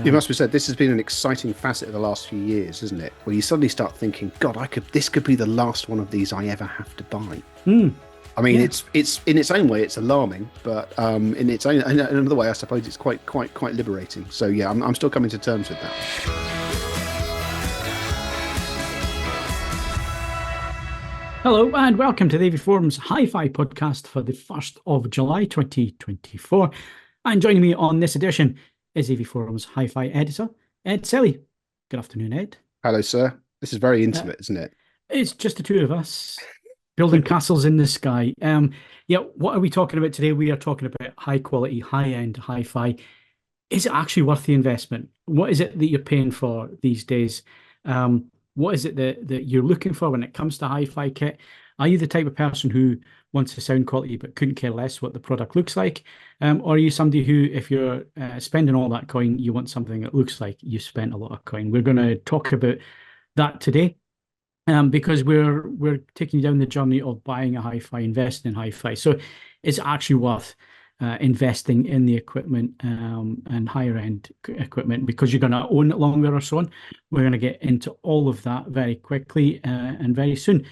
It must be said, this has been an exciting facet of the last few years, isn't it? Where you suddenly start thinking, God, this could be the last one of these I ever have to buy. I mean, Yeah. it's in its own way, it's alarming, but in its own another way, I suppose it's quite liberating. So yeah, I'm still coming to terms with that. Hello and welcome to the AVForums Hi-Fi podcast for the 1st of July 2024. And joining me on this edition is AVForums Hi-Fi editor, Ed Selley. Good afternoon, Ed. Hello, sir. This is very intimate, isn't it? It's just the two of us building castles in the sky. Yeah, what are we talking about today? We are talking about high quality, high-end hi-fi. Is it actually worth the investment? What is it that you're paying for these days? What is it that you're looking for when it comes to hi-fi kit? Are you the type of person who wants the sound quality but couldn't care less what the product looks like? Or are you somebody who, if you're spending all that coin, you want something that looks like you spent a lot of coin? We're going to talk about that today. Because we're taking you down the journey of buying a hi-fi, investing in hi-fi. So it's actually worth investing in the equipment and higher end equipment because you're going to own it longer or so on. We're going to get into all of that very quickly and very soon.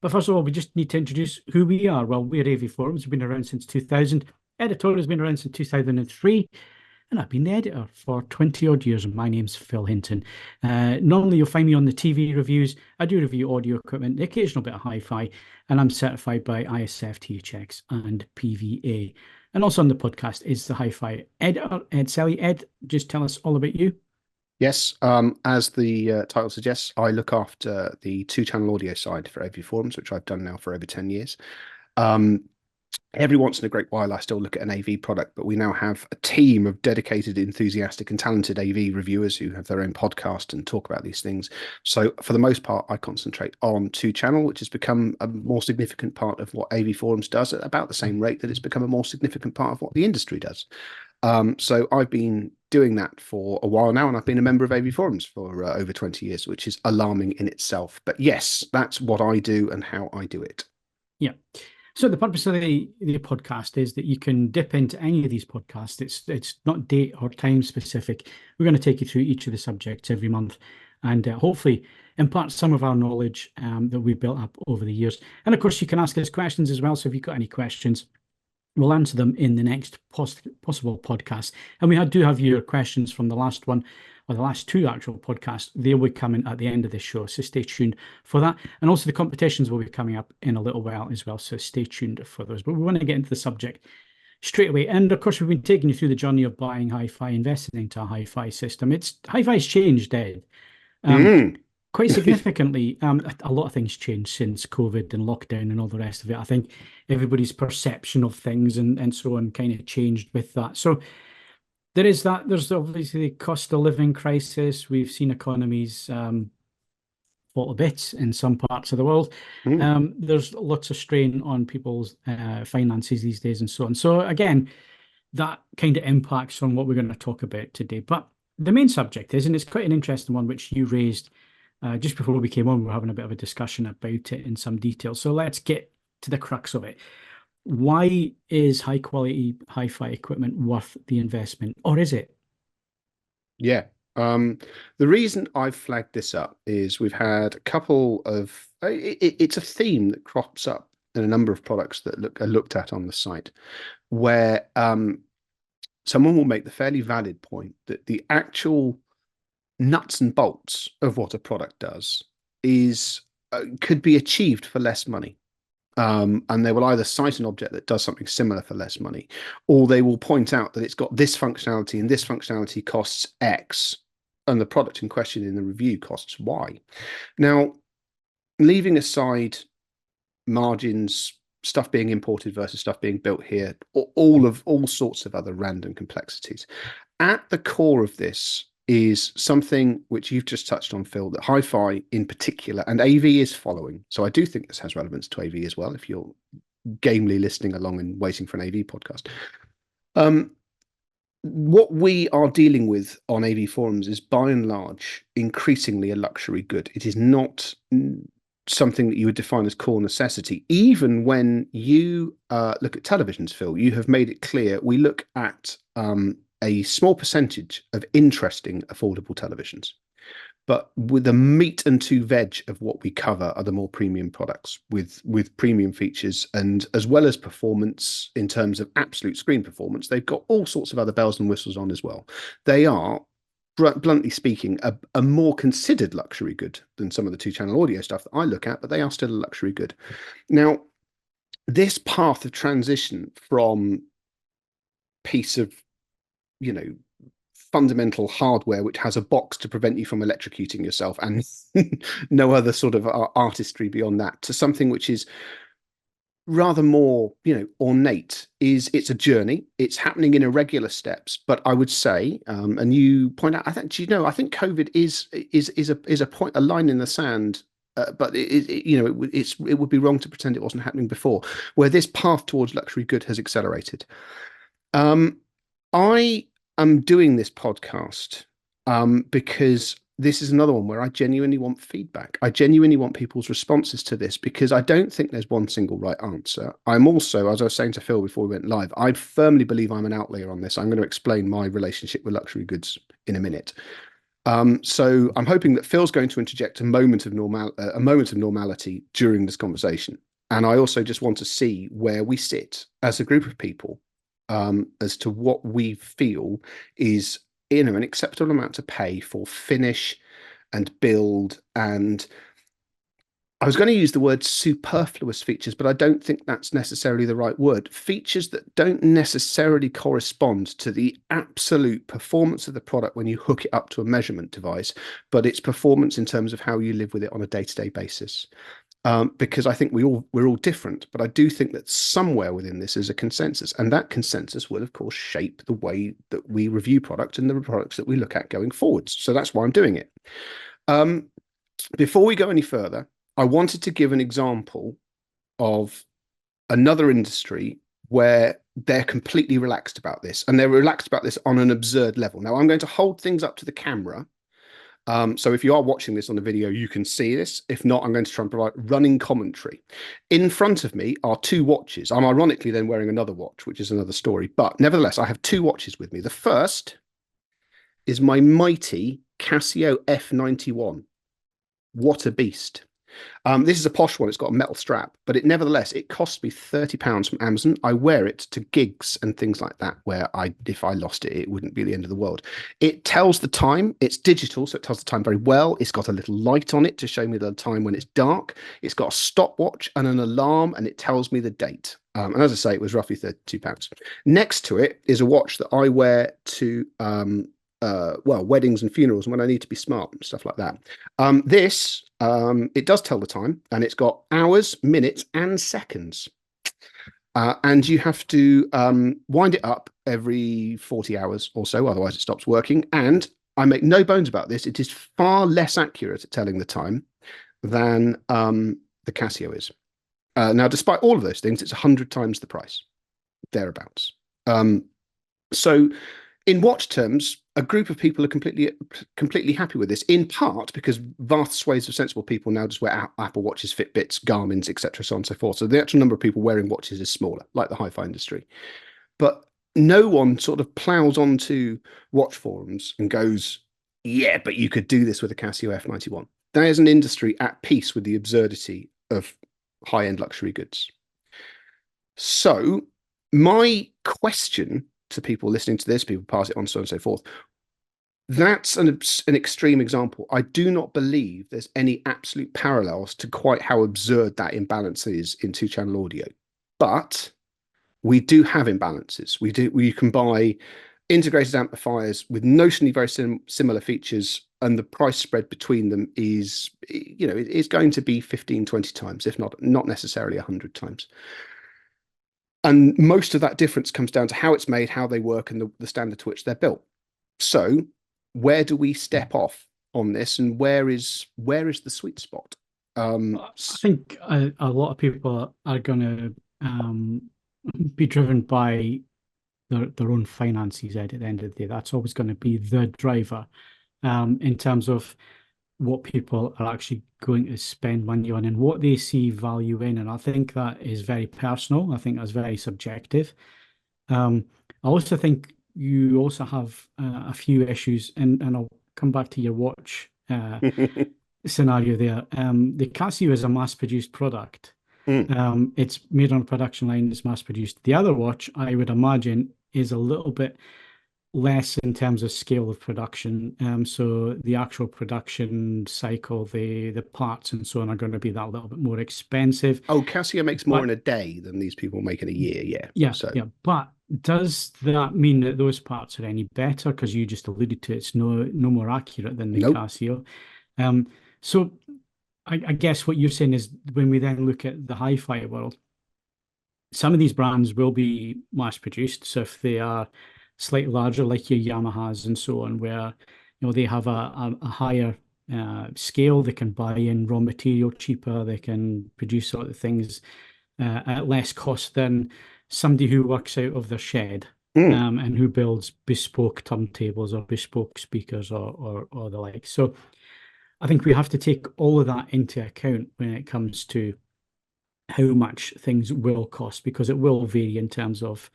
But first of all, we just need to introduce who we are. Well, we're AVForums. We've been around since 2000. Editorial has been around since 2003. And I've been the editor for 20 odd years, and my name's Phil Hinton. Normally, you'll find me on the TV reviews. I do review audio equipment, the occasional bit of hi-fi, and I'm certified by ISF, THX, and PVA. And also on the podcast is the hi-fi editor, Ed Selley. Ed, just tell us all about you. Yes, as the title suggests, I look after the two-channel audio side for AVForums, which I've done now for over 10 years. Every once in a great while, I still look at an AV product, but we now have a team of dedicated, enthusiastic, and talented AV reviewers who have their own podcast and talk about these things. So for the most part, I concentrate on two-channel, which has become a more significant part of what AVForums does at about the same rate that it's become a more significant part of what the industry does. So I've been doing that for a while now, and I've been a member of AVForums for over 20 years, which is alarming in itself. But yes, that's what I do and how I do it. Yeah. So the purpose of the podcast is that you can dip into any of these podcasts. It's not date or time specific. We're going to take you through each of the subjects every month and hopefully impart some of our knowledge that we've built up over the years. And of course, you can ask us questions as well. So if you've got any questions, we'll answer them in the next possible podcast. And we do have your questions from the last one, or the last two actual podcasts. They'll be coming at the end of this show, so stay tuned for that. And also the competitions will be coming up in a little while as well, so stay tuned for those. But we want to get into the subject straight away. And of course, we've been taking you through the journey of buying hi-fi, investing into a hi-fi system. Hi-fi's changed, Ed. Quite significantly. A lot of things changed since COVID and lockdown and all the rest of it. I think everybody's perception of things and so on kind of changed with that. So there is that. There's obviously the cost of living crisis. We've seen economies fall to bits in some parts of the world. There's lots of strain on people's finances these days and so on. So again, that kind of impacts on what we're going to talk about today. But the main subject is, and it's quite an interesting one, which you raised just before we came on. We were having a bit of a discussion about it in some detail. So let's get to the crux of it. Why is high quality hi-fi equipment worth the investment, or is it? Yeah. The reason I've flagged this up is we've had a couple of it's a theme that crops up in a number of products that are looked at on the site, where someone will make the fairly valid point that the actual nuts and bolts of what a product does is could be achieved for less money. And they will either cite an object that does something similar for less money, or they will point out that it's got this functionality and this functionality costs X, and the product in question in the review costs Y. Now, leaving aside margins, stuff being imported versus stuff being built here, all sorts of other random complexities, at the core of this is something which you've just touched on, Phil, that hi-fi in particular, and AV is following. So I do think this has relevance to AV as well, if you're gamely listening along and waiting for an AV podcast. What we are dealing with on AVForums is by and large increasingly a luxury good. It is not something that you would define as core necessity. Even when you look at televisions, Phil, you have made it clear we look at a small percentage of interesting, affordable televisions. But with the meat and two veg of what we cover are the more premium products with premium features, and as well as performance in terms of absolute screen performance, they've got all sorts of other bells and whistles on as well. They are, bluntly speaking, a more considered luxury good than some of the two-channel audio stuff that I look at, but they are still a luxury good. Now, this path of transition from piece of, you know, fundamental hardware which has a box to prevent you from electrocuting yourself and no other sort of artistry beyond that, to something which is rather more, you know, ornate, it's a journey. It's happening in irregular steps, but I would say, and you point out, I think, I think COVID is a point, a line in the sand. But it would be wrong to pretend it wasn't happening before, where this path towards luxury good has accelerated. I am doing this podcast because this is another one where I genuinely want feedback. I genuinely want people's responses to this, because I don't think there's one single right answer. I'm also, as I was saying to Phil before we went live, I firmly believe I'm an outlier on this. I'm going to explain my relationship with luxury goods in a minute. So I'm hoping that Phil's going to interject a moment of normality during this conversation. And I also just want to see where we sit as a group of people, as to what we feel is, you know, an acceptable amount to pay for finish and build. And I was going to use the word superfluous features, but I don't think that's necessarily the right word. Features that don't necessarily correspond to the absolute performance of the product when you hook it up to a measurement device, but its performance in terms of how you live with it on a day-to-day basis. Because I think we're all different, but I do think that somewhere within this is a consensus, and that consensus will, of course, shape the way that we review products and the products that we look at going forwards. So that's why I'm doing it. Before we go any further, I wanted to give an example of another industry where they're completely relaxed about this, and they're relaxed about this on an absurd level. Now, I'm going to hold things up to the camera. So if you are watching this on the video, you can see this. If not, I'm going to try and provide running commentary. In front of me are two watches. I'm ironically then wearing another watch, which is another story. But nevertheless, I have two watches with me. The first is my mighty Casio F91. What a beast. This is a posh one. It's got a metal strap, but nevertheless, it cost me £30 from Amazon. I wear it to gigs and things like that, where if I lost it, it wouldn't be the end of the world. It tells the time. It's digital, so it tells the time very well. It's got a little light on it to show me the time when it's dark. It's got a stopwatch and an alarm, and it tells me the date. And as I say, it was roughly £32. Next to it is a watch that I wear to weddings and funerals, and when I need to be smart and stuff like that. It does tell the time, and it's got hours, minutes, and seconds. And you have to wind it up every 40 hours or so, otherwise it stops working. And I make no bones about this, it is far less accurate at telling the time than the Casio is. Now, despite all of those things, it's 100 times the price, thereabouts. So in watch terms, a group of people are completely happy with this, in part because vast swathes of sensible people now just wear Apple Watches, Fitbits, Garmin's, etc., so on and so forth. So the actual number of people wearing watches is smaller, like the hi-fi industry. But no one sort of plows onto watch forums and goes, yeah, but you could do this with a Casio F91. That is an industry at peace with the absurdity of high-end luxury goods. So my question to people listening to this, people pass it on, so on and so forth. That's an extreme example. I do not believe there's any absolute parallels to quite how absurd that imbalance is in two-channel audio. But we do have imbalances. We can buy integrated amplifiers with notionally very similar features, and the price spread between them is, you know, it's going to be 15, 20 times, if not necessarily 100 times. And most of that difference comes down to how it's made, how they work, and the standard to which they're built. So where do we step off on this, and where is the sweet spot? I think a lot of people are going to be driven by their own finances at the end of the day. That's always going to be the driver in terms of what people are actually going to spend money on and what they see value in. And I think that is very personal. I think that's very subjective. I also think you also have a few issues, and I'll come back to your watch scenario there. The Casio is a mass-produced product. Mm. It's made on a production line, it's mass-produced. The other watch, I would imagine, is a little bit less in terms of scale of production. So the actual production cycle, the parts and so on are going to be that little bit more expensive. Oh, Casio makes more But in a day than these people make in a year. Yeah. yeah, So yeah. But does that mean that those parts are any better? Because you just alluded to it's no more accurate than the nope. Casio. Um, so I guess what you're saying is when we then look at the hi-fi world, some of these brands will be mass produced. So if they are slightly larger, like your Yamahas and so on, where they have a higher scale, they can buy in raw material cheaper, they can produce sort of things at less cost than somebody who works out of their shed Mm. and who builds bespoke turntables or bespoke speakers or the like. So I think we have to take all of that into account when it comes to how much things will cost, because it will vary in terms of,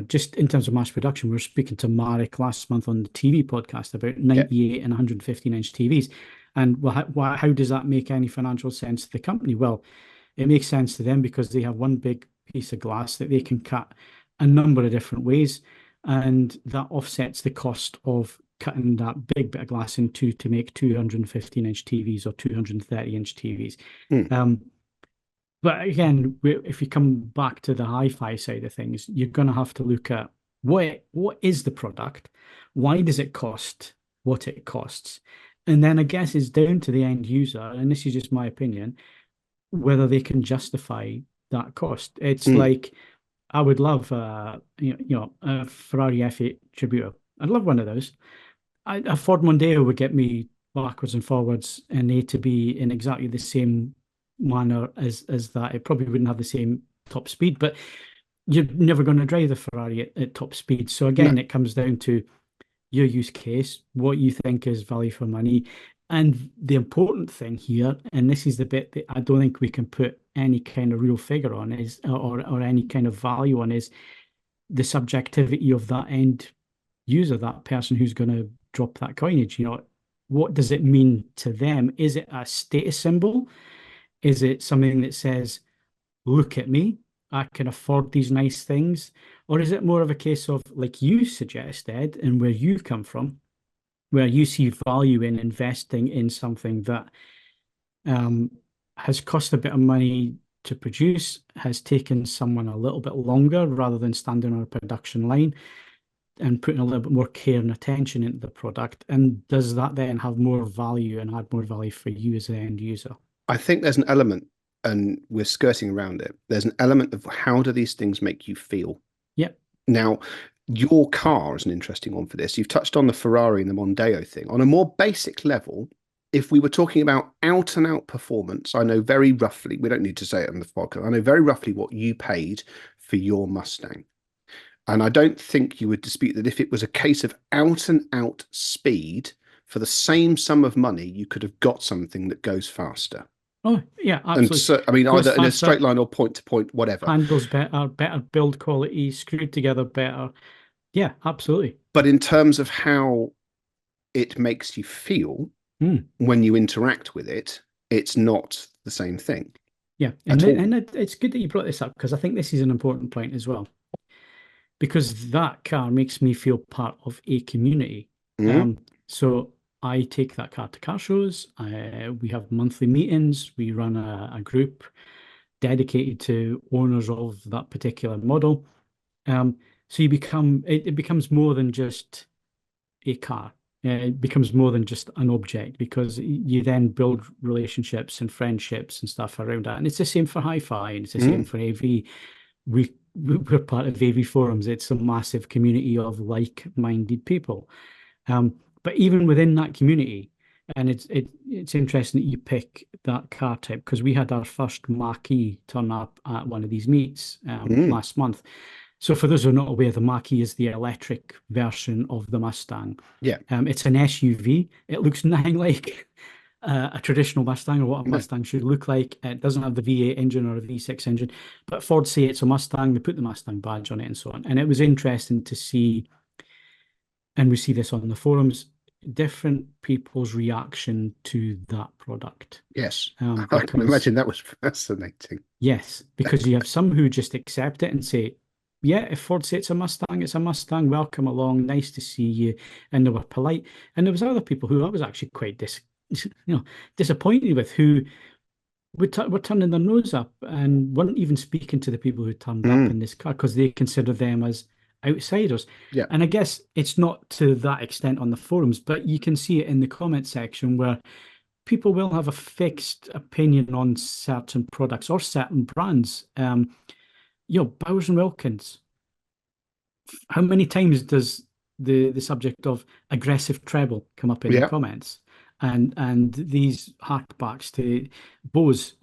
just in terms of mass production. We were speaking to Marek last month on the TV podcast about Yeah. 98 and 115-inch TVs. And well, how does that make any financial sense to the company? Well, it makes sense to them because they have one big piece of glass that they can cut a number of different ways, and that offsets the cost of cutting that big bit of glass in two to make 215-inch TVs or 230-inch TVs. Mm. But again, if you come back to the hi-fi side of things, you're going to have to look at what is the product, why does it cost what it costs, and then I guess it's down to the end user, and this is just my opinion, whether they can justify that cost. It's Mm. like I would love a Ferrari F8 Tributo. I'd love one of those. A Ford Mondeo would get me backwards and forwards and need to be in exactly the same manner as that. It probably wouldn't have the same top speed, but you're never going to drive the Ferrari at top speed. So No. again, it comes down to your use case, what you think is value for money. And the important thing here, and this is the bit that I don't think we can put any kind of real figure on, is or any kind of value on, is the subjectivity of that end user, that person who's going to drop that coinage. What does it mean to them? Is it a status symbol? Is it something that says, look at me, I can afford these nice things? Or is it more of a case of, like you suggested, and where you come from, where you see value in investing in something that has cost a bit of money to produce, has taken someone a little bit longer rather than standing on a production line and putting a little bit more care and attention into the product? And does that then have more value and add more value for you as the end user? I think there's an element, and we're skirting around it. There's an element of how do these things make you feel? Yep. Now, your car is an interesting one for this. You've touched on the Ferrari and the Mondeo thing. On a more basic level, if we were talking about out and out performance, I know very roughly, we don't need to say it on the podcast, I know very roughly what you paid for your Mustang. And I don't think you would dispute that if it was a case of out and out speed, for the same sum of money, you could have got something that goes faster. Oh, yeah, And absolutely. so, I mean, Goes either in a faster, straight line or point to point, whatever. handles better build quality, screwed together better. Yeah, absolutely. But in terms of how it makes you feel when you interact with it, it's not the same thing. Yeah, at all. and it's good that you brought this up, because I think this is an important point as well. Because that car makes me feel part of a community. So I take that car to car shows. We have monthly meetings. We run a group dedicated to owners of that particular model. So it becomes more than just a car. It becomes more than just an object, because you then build relationships and friendships and stuff around that. And it's the same for hi-fi, and it's the same for AV. We're part of AVForums. It's a massive community of like-minded people. But even within that community, and it's interesting that you pick that car type, because we had our first Mach-E turn up at one of these meets last month. So for those who are not aware, the Mach-E is the electric version of the Mustang. Yeah. It's an SUV. It looks nothing like a traditional Mustang or what a Mustang should look like. It doesn't have the V8 engine or a V6 engine, but Ford say it's a Mustang. They put the Mustang badge on it and so on. And it was interesting to see and we see this on the forums, different people's reaction to that product. Yes, I can Because imagine that was fascinating. yes, because you have some who just accept it and say, yeah, if Ford say it's a Mustang, it's a Mustang. Welcome along. Nice to see you. And they were polite. And there was other people who I was actually quite disappointed with, who were turning their nose up and weren't even speaking to the people who turned up Mm, in this car because they consider them as outsiders. yeah, And I guess it's not to that extent on the forums, but you can see it in the comment section where people will have a fixed opinion on certain products or certain brands. Bowers and Wilkins. How many times does the subject of aggressive treble come up in the yeah, comments? And these harkbacks to Bose,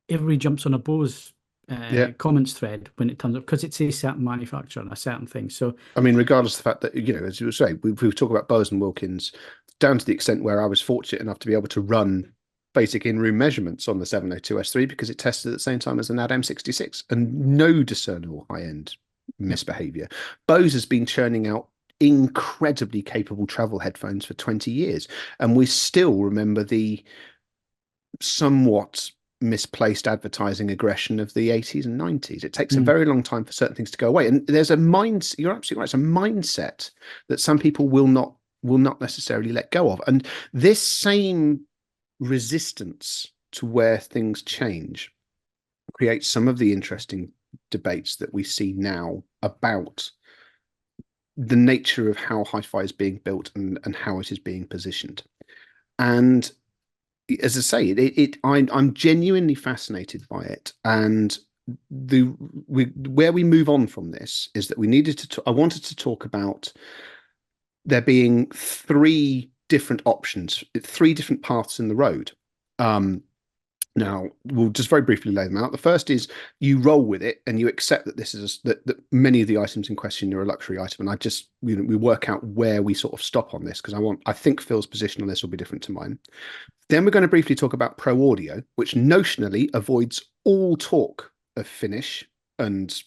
everybody jumps on a Bose yeah. comments thread when it turns up because it's a certain manufacturer and a certain thing. So I mean, regardless of the fact that, as you say, we talk about Bowers and Wilkins down to the extent where I was fortunate enough to be able to run basic in-room measurements on the 702S3 because it tested at the same time as the NAD M66 and no discernible high-end yeah. misbehavior. Bose has been churning out incredibly capable travel headphones for 20 years, and we still remember the somewhat misplaced advertising aggression of the 80s and 90s. It takes a Mm. very long time for certain things to go away. And there's a mind, you're absolutely right, it's a mindset that some people will not necessarily let go of. And this same resistance to where things change creates some of the interesting debates that we see now about the nature of how hi-fi is being built and how it is being positioned. And as I say, I'm genuinely fascinated by it. And where we move on from this is that we needed to. I wanted to talk about there being three different options, three different paths in the road. Now, we'll just very briefly lay them out. The first is you roll with it and you accept that that many of the items in question are a luxury item. And we work out where we sort of stop on this because I think Phil's position on this will be different to mine. Then we're going to briefly talk about Pro Audio, which notionally avoids all talk of finish and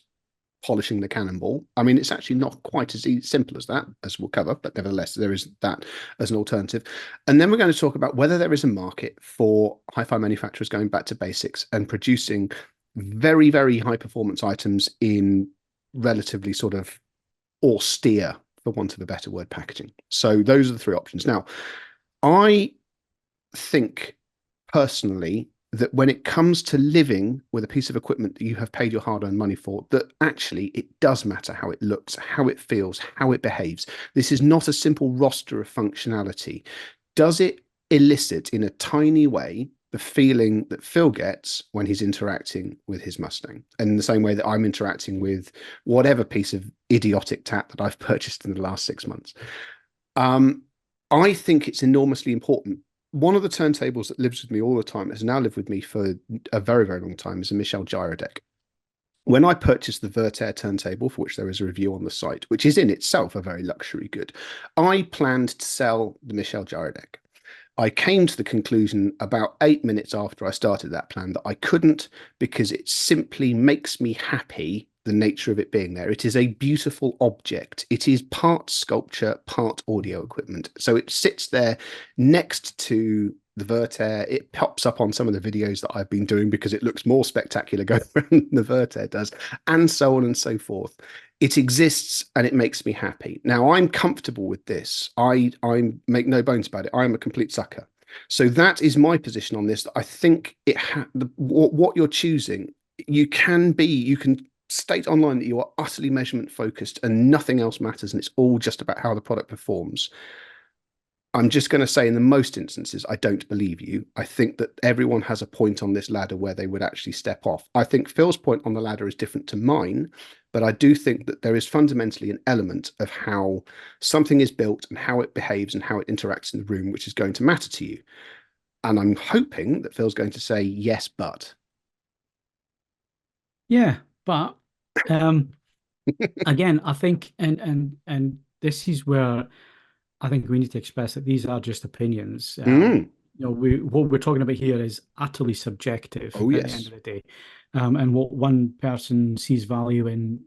polishing the cannonball. I mean, it's actually not quite as simple as that, as we'll cover, but nevertheless, there is that as an alternative. And then we're going to talk about whether there is a market for hi-fi manufacturers going back to basics and producing very, very high performance items in relatively sort of austere, for want of a better word, packaging. So those are the three options. Now, I think personally that when it comes to living with a piece of equipment that you have paid your hard-earned money for, that actually it does matter how it looks, how it feels, how it behaves. This is not a simple roster of functionality. Does it elicit in a tiny way the feeling that Phil gets when he's interacting with his Mustang? And in the same way that I'm interacting with whatever piece of idiotic tat that I've purchased in the last 6 months. I think it's enormously important. One of the turntables that lives with me all the time, has now lived with me for a very, very long time, is a Michel Gyrodec. When I purchased the Vertair turntable, for which there is a review on the site, which is in itself a very luxury good, I planned to sell the Michel Gyrodec. I came to the conclusion about 8 minutes after I started that plan that I couldn't, because it simply makes me happy, the nature of it being there. It is a beautiful object. It is part sculpture, part audio equipment. So it sits there next to the Vertair. It pops up on some of the videos that I've been doing because it looks more spectacular going around than the Vertair does, and so on and so forth. It exists and it makes me happy. Now I'm comfortable with this. I make no bones about it. I am a complete sucker. So that is my position on this. I think what you're choosing, you can state online that you are utterly measurement focused and nothing else matters, and it's all just about how the product performs. I'm just going to say, in the most instances, I don't believe you. I think that everyone has a point on this ladder where they would actually step off. I think Phil's point on the ladder is different to mine, but I do think that there is fundamentally an element of how something is built and how it behaves and how it interacts in the room, which is going to matter to you. And I'm hoping that Phil's going to say yes, but. Yeah, but again, I think, and this is where I think we need to express that these are just opinions. Mm. what we're talking about here is utterly subjective Oh at the end yes. of the day. And what one person sees value in,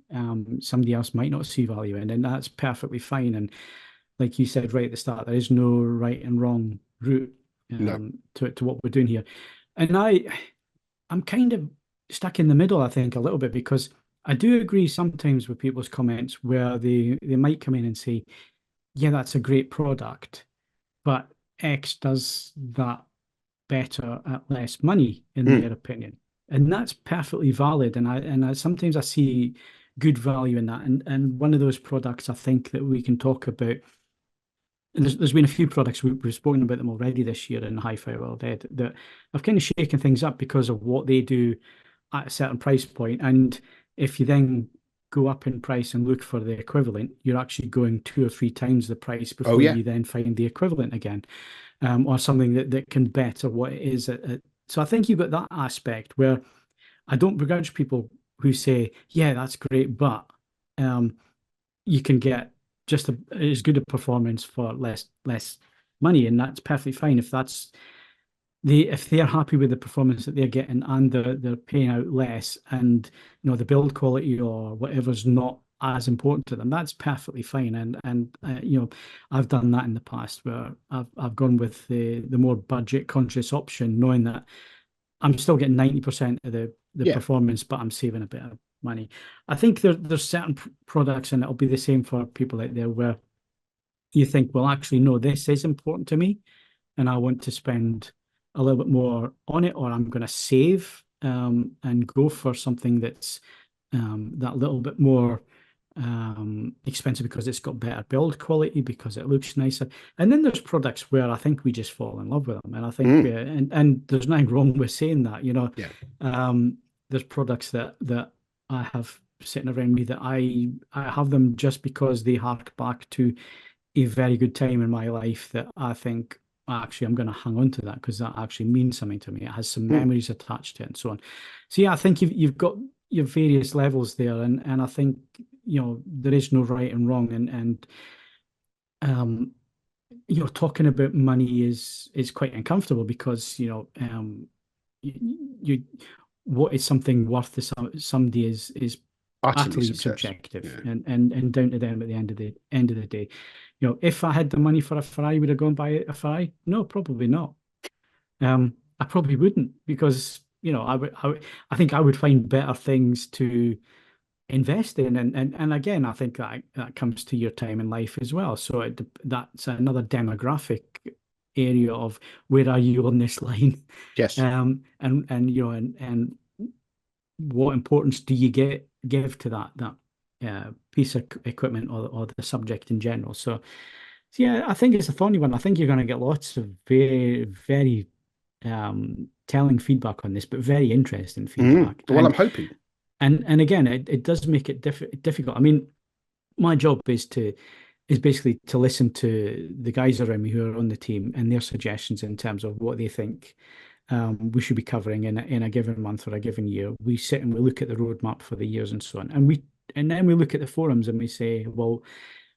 somebody else might not see value in, and that's perfectly fine. And like you said right at the start, there is no right and wrong route No. to what we're doing here. And I'm kind of stuck in the middle, I think, a little bit, because I do agree sometimes with people's comments where they might come in and say, yeah, that's a great product, but X does that better at less money, in Mm. their opinion. And that's perfectly valid. And I sometimes I see good value in that. And one of those products I think that we can talk about, and there's been a few products we've spoken about them already this year in Hi-Fi World Ed that have kind of shaken things up because of what they do at a certain price point. And if you then go up in price and look for the equivalent, you're actually going 2 or 3 times the price Oh before yeah. you then find the equivalent again, or something that can better what it is. So I think you've got that aspect where I don't begrudge people who say, yeah, that's great, but um, you can get just as good a performance for less money, and that's perfectly fine if that's if they're happy with the performance that they're getting and they're paying out less, and the build quality or whatever's not as important to them, that's perfectly fine. And I've done that in the past where I've gone with the more budget conscious option, knowing that I'm still getting 90% of the Yeah. performance, but I'm saving a bit of money. I think there's certain products, and it'll be the same for people out there, where you think, well, actually, no, this is important to me, and I want to spend a little bit more on it, or I'm going to save and go for something that's that little bit more expensive because it's got better build quality, because it looks nicer. And then there's products where I think we just fall in love with them, and I think Mm. and there's nothing wrong with saying that. Yeah. There's products that I have sitting around me that I have them just because they hark back to a very good time in my life that I think, actually, I'm going to hang on to that because that actually means something to me. It has some Mm. memories attached to it and so on. So yeah, I think you've got your various levels there, and I think there is no right and wrong, and um talking about money is quite uncomfortable because you what is something worth to somebody is Utterly utterly subjective. subjective, Yeah. and down to them at the end of the day. If I had the money for a Ferrari, would I go and buy a Ferrari? No, probably not. I probably wouldn't, because I think I would find better things to invest in, and again, I think that comes to your time in life as well. So that's another demographic area of where are you on this line, Yes. and what importance do you give to that piece of equipment, or the subject in general. So yeah, I think it's a thorny one. I think you're going to get lots of very, very telling feedback on this, but very interesting Mm. feedback. Well, I'm hoping. And again, it does make it difficult. I mean, my job is basically to listen to the guys around me who are on the team and their suggestions in terms of what they think we should be covering in a given month or a given year. We sit and we look at the roadmap for the years and so on, and then we look at the forums and we say, well,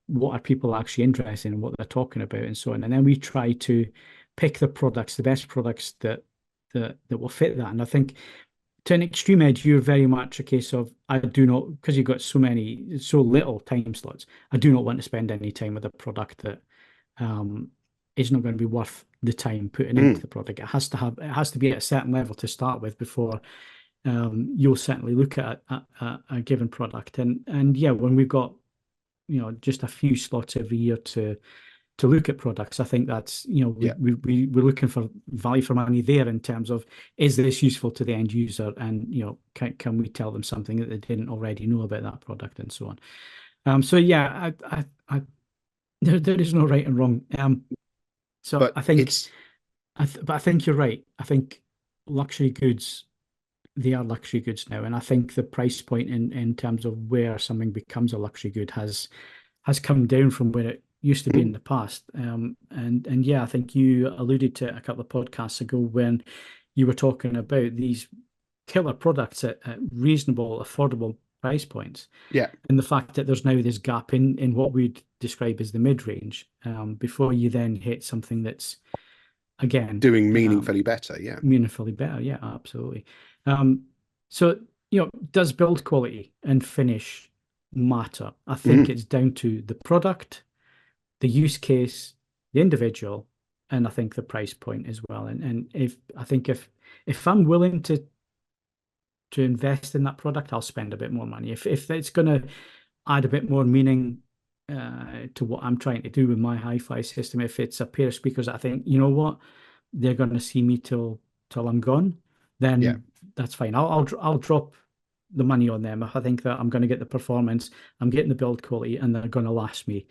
what are people actually interested in, what they're talking about, and so on. And then we try to pick the best products that will fit that. And I think to an extreme edge, you're very much a case of, I do not, because you've got so little time slots, I do not want to spend any time with a product that is not going to be worth the time putting into Mm. the product. It has to be at a certain level to start with before you'll certainly look at a given product. And yeah, when we've got just a few slots every year to look at products, I think that's Yeah. we're looking for value for money there, in terms of, is this useful to the end user, and can we tell them something that they didn't already know about that product, and so on. So yeah, there is no right and wrong. So But I think it's but I think you're right. I think luxury goods, they are luxury goods now, and I think the price point in terms of where something becomes a luxury good has come down from where it used to be in mm. the past. And yeah, I think you alluded to it a couple of podcasts ago when you were talking about these killer products at reasonable, affordable price points, Yeah. and the fact that there's now this gap in what we'd describe as the mid-range, before you then hit something that's again, doing meaningfully better. Yeah. meaningfully better. Yeah, absolutely. Um, so, does build quality and finish matter? I think Mm. it's down to the product, the use case, the individual, and I think the price point as well. And if I'm willing to invest in that product, I'll spend a bit more money. If it's going to add a bit more meaning to what I'm trying to do with my hi-fi system, if it's a pair of speakers that I think, you know what, they're going to see me till I'm gone, Yeah. then that's fine. I'll drop the money on them if I think that I'm going to get the performance, I'm getting the build quality, and they're going to last me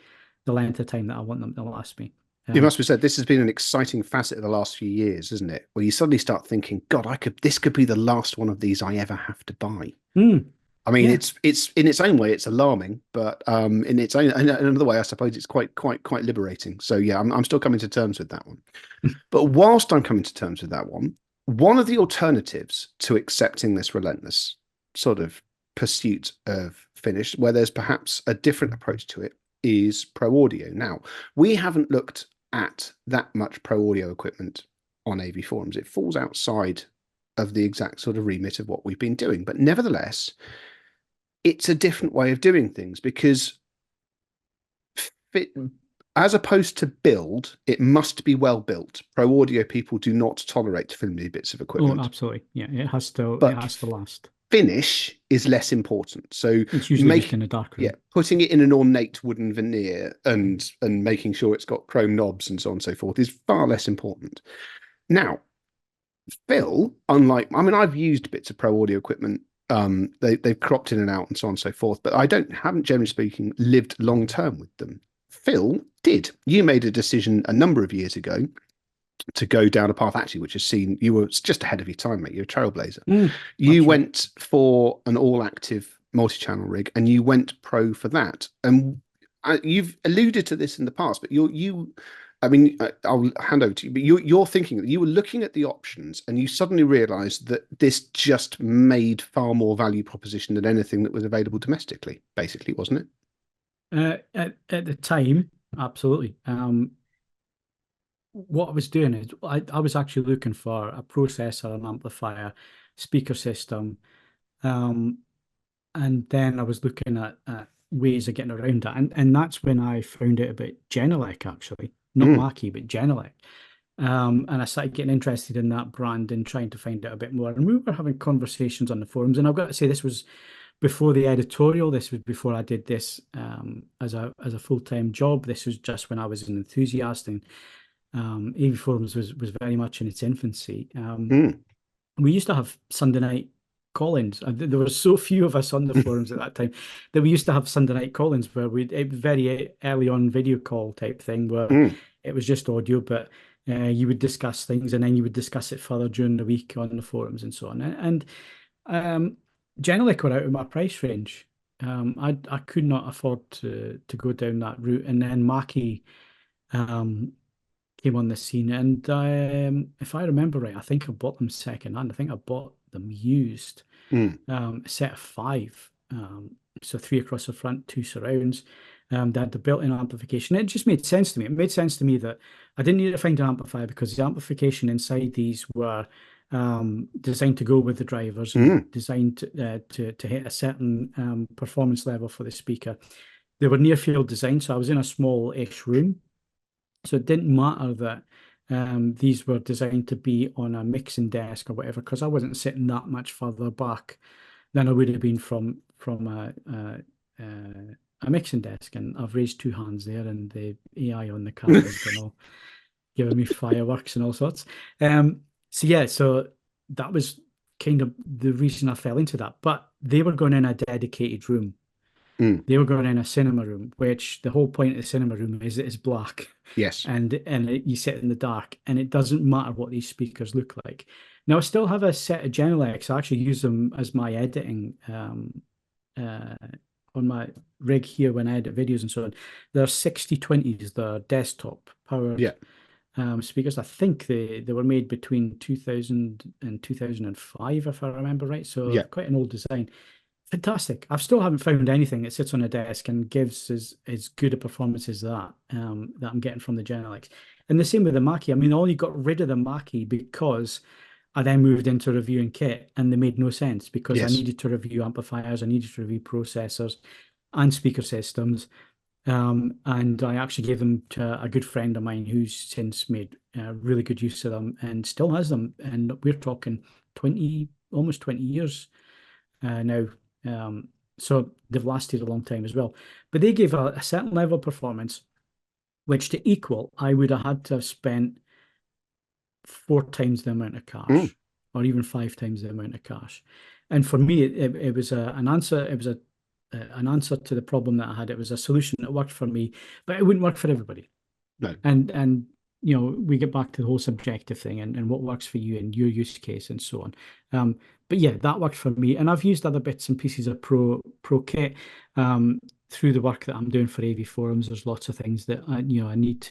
the length of time that I want them to last me. It must be said, this has been an exciting facet of the last few years, isn't it? Where you suddenly start thinking, God, this could be the last one of these I ever have to buy. I mean, Yeah. it's in its own way, it's alarming, but in its own in another way, I suppose it's quite liberating. So yeah, I'm still coming to terms with that one. But whilst I'm coming to terms with that one of the alternatives to accepting this relentless sort of pursuit of finish, where there's perhaps a different approach to it, is pro audio. Now, we haven't looked at that much pro audio equipment on AVForums. It falls outside of the exact sort of remit of what we've been doing, but nevertheless, it's a different way of doing things because fit, as opposed to build, it must be well built. Pro audio people do not tolerate flimsy bits of Oh, equipment. absolutely. Yeah, it has to But last. finish is less important. So It's usually just in a dark room. putting it in an ornate wooden veneer and making sure it's got chrome knobs and so on and so forth is far less important. Now, Phil, I've used bits of pro audio equipment. They've cropped in and out and so on and so forth, but I haven't generally speaking lived long term with them. Phil did. You made a decision a number of years ago to go down a path actually which has seen you were just ahead of your time, mate. You're a trailblazer. You That's right. went for an all active multi-channel rig and you went pro for that. And you've alluded to this in the past, but I'll hand over to you, but you're thinking that you were looking at the options and you suddenly realized that this just made far more value proposition than anything that was available domestically, basically, wasn't it? At the time, absolutely. What I was doing is I was actually looking for a processor, an amplifier, speaker system, and then I was looking at ways of getting around that, and that's when I found out about Genelec, actually, not Mackie, but Genelec. And I started getting interested in that brand and trying to find out a bit more. And we were having conversations on the forums, and I've got to say this was before the editorial. This was before I did this as a full-time job. This was just when I was an enthusiast, and AVForums was very much in its infancy. We used to have Sunday night call-ins. There were so few of us on the forums at that time that we used to have Sunday night call-ins where it was very early on video call type thing where it was just audio, but you would discuss things and then you would discuss it further during the week on the forums and so on. And generally got out of my price range. I could not afford to go down that route. And then Mackie came on the scene, and if I remember right, I think I bought them second hand. I think I bought them used, a set of 5, so 3 across the front, 2 surrounds. They had the built-in amplification. It just made sense to me. It made sense to me that I didn't need to find an amplifier because the amplification inside these were designed to go with the drivers and designed to hit a certain performance level for the speaker. They were near field design, so I was in a small-ish room. So it didn't matter that these were designed to be on a mixing desk or whatever, because I wasn't sitting that much further back than I would have been from a mixing desk. And I've raised 2 hands there, and the AI on the camera has been all giving me fireworks and all sorts. So that was kind of the reason I fell into that. But they were going in a dedicated room. They were going in a cinema room, which the whole point of the cinema room is it's black. Yes. And you sit in the dark, and it doesn't matter what these speakers look like. Now, I still have a set of Genelecs. I actually use them as my editing on my rig here when I edit videos and so on. They're 6020s, they're desktop powered speakers. I think they were made between 2000 and 2005, if I remember right. So quite an old design. Fantastic. I still haven't found anything that sits on a desk and gives as good a performance as that that I'm getting from the Genelec. And the same with the Mackie. I mean, all you got rid of the Mackie because I then moved into reviewing kit and they made no sense because I Yes. needed to review amplifiers, I needed to review processors and speaker systems. And I actually gave them to a good friend of mine who's since made really good use of them and still has them. And we're talking 20, almost 20 years now. Um, so they've lasted a long time as well. But they gave a certain level of performance, which to equal, I would have had to have spent 4 times the amount of Mm. cash, or even 5 times the amount of cash. And for me, it was an answer. It was an answer to the problem that I had. It was a solution that worked for me, but it wouldn't work for everybody. No. And we get back to the whole subjective thing and what works for you and your use case and so on. But yeah, that worked for me, and I've used other bits and pieces of pro kit through the work that I'm doing for AVForums. There's lots of things that I need.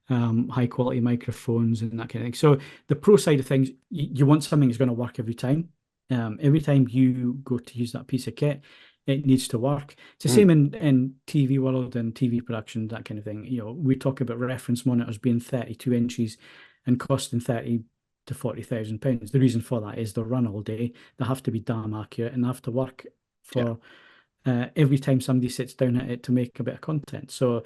High quality microphones and that kind of thing. So the pro side of things, you want something that's going to work every time. Every time you go to use that piece of kit, it needs to work. It's the Mm. same in TV world and TV production, that kind of thing. We talk about reference monitors being 32 inches and costing 30 to 40,000 pounds. The reason for that is they run all day, they have to be damn accurate, and they have to work Yeah. for every time somebody sits down at it to make a bit of content. So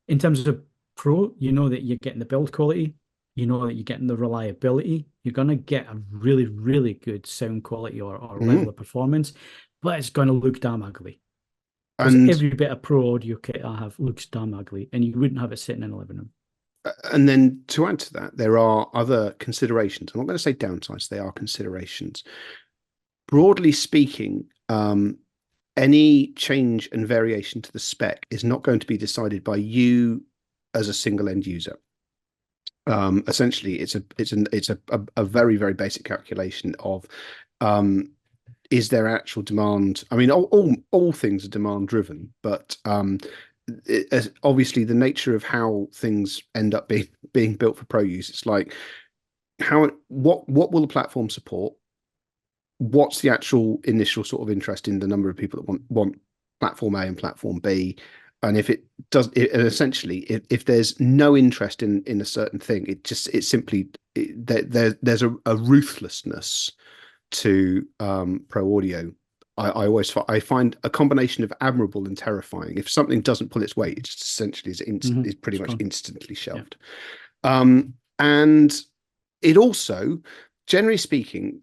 in terms of pro, you know that you're getting the build quality, you know that you're getting the reliability, you're going to get a really, really good sound quality or level Mm. of performance, but it's going to look damn ugly. Because And every bit of pro audio kit I have looks damn ugly, and you wouldn't have it sitting in a living room. and then to add to that, there are other considerations. I'm not going to say downsides, they are considerations. Broadly speaking, any change and variation to the spec is not going to be decided by you as a single end user. Essentially, it's a very very basic calculation of is there actual demand? I mean, all things are demand driven, but obviously the nature of how things end up being built for pro use, it's like what will the platform support? What's the actual initial sort of interest in the number of people that want platform A and platform B? And if it does, and essentially, if there's no interest in a certain thing, it simply there's a ruthlessness to pro audio. I find a combination of admirable and terrifying. If something doesn't pull its weight, it just essentially is pretty It's much gone. instantly Yeah. shelved. And it also, generally speaking,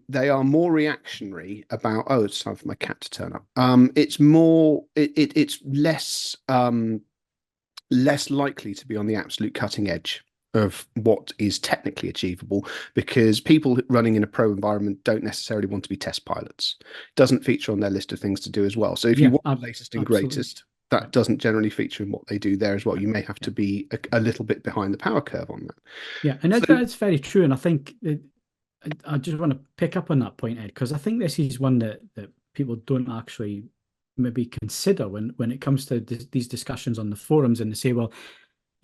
they are more reactionary about, oh, it's time for my cat to turn up. It's less likely to be on the absolute cutting edge of what is technically achievable, because people running in a pro environment don't necessarily want to be test pilots. It doesn't feature on their list of things to do as well. So if you Yeah, want the latest and absolutely. greatest, that Yeah. doesn't generally feature in what they do there as well. Yeah. You may have Yeah. to be a little bit behind the power curve on that. Yeah, and So that's very true. And I think I just want to pick up on that point, Ed, because I think this is one that people don't actually maybe consider when it comes to these discussions on the forums, and they say, well,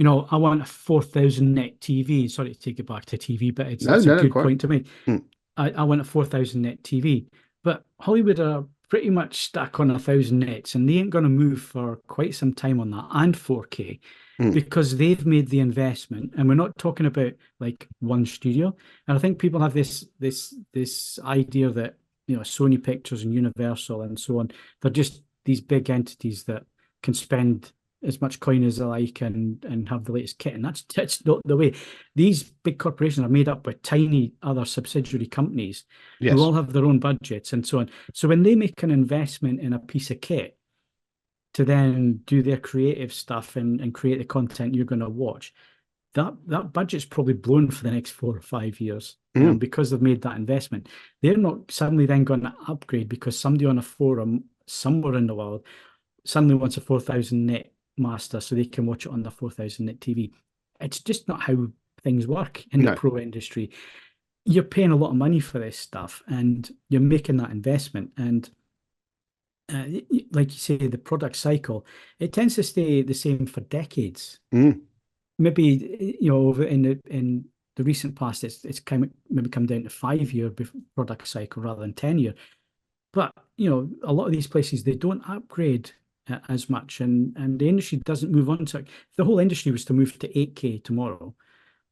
I want a 4,000 net TV. Sorry to take it back to TV, but no, it's a no, no, good quite. point to make. Mm. I want a 4,000 net TV, but Hollywood are pretty much stuck on 1,000 nets, and they ain't going to move for quite some time on that and 4K Mm. because they've made the investment, and we're not talking about like one studio. And I think people have this idea that Sony Pictures and Universal and so on, they're just these big entities that can spend as much coin as they like and have the latest kit, and that's not the way. These big corporations are made up with tiny other subsidiary companies who Yes. all have their own budgets and so on. So when they make an investment in a piece of kit to then do their creative stuff and create the content you're going to watch, that budget's probably blown for the next 4 or 5 years. Mm. Because they've made that investment. They're not suddenly then going to upgrade because somebody on a forum somewhere in the world suddenly wants a 4,000 net master so they can watch it on their 4,000 net TV. It's just not how things work in the No. pro industry. You're paying a lot of money for this stuff and you're making that investment. And like you say, the product cycle, it tends to stay the same for decades. Mm. Maybe, over in the recent past, it's maybe come down to 5-year product cycle rather than 10-year. But a lot of these places, they don't upgrade as much, and the industry doesn't move on to it. If the whole industry was to move to 8K tomorrow,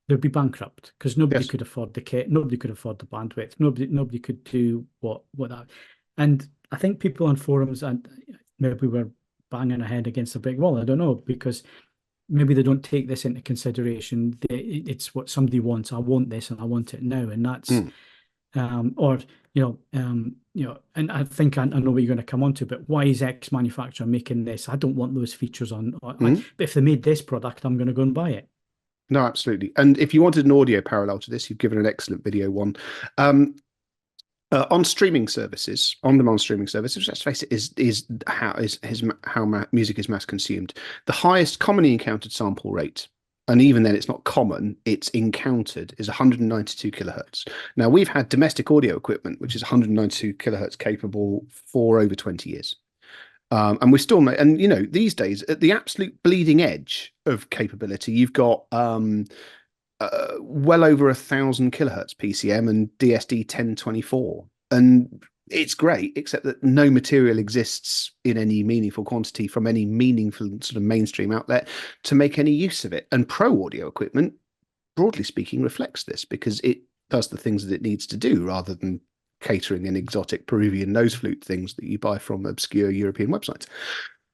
they'd be bankrupt because nobody Yes. could afford the kit, nobody could afford the bandwidth, nobody could do what that. And I think people on forums, and maybe we're banging our head against a brick wall. I don't know, because maybe they don't take this into consideration. It's what somebody wants. I want this, and I want it now, and that's Mm. or and I think I know what you're going to come on to, but why is X manufacturer making this? I don't want those features on. But Mm. if they made this product, I'm going to go and buy it. No, absolutely. And if you wanted an audio parallel to this, you've given an excellent video one. Um, on streaming services, on-demand streaming services, let's face it, is how music is mass consumed. The highest commonly encountered sample rate, and even then, it's not common. It's encountered is 192 kilohertz. Now we've had domestic audio equipment which is 192 kilohertz capable for over 20 years. And we're still, and these days at the absolute bleeding edge of capability, you've got well over 1,000 kilohertz PCM and DSD 1024, and it's great, except that no material exists in any meaningful quantity from any meaningful sort of mainstream outlet to make any use of it. And pro audio equipment, broadly speaking, reflects this because it does the things that it needs to do rather than catering an exotic Peruvian nose flute things that you buy from obscure European websites.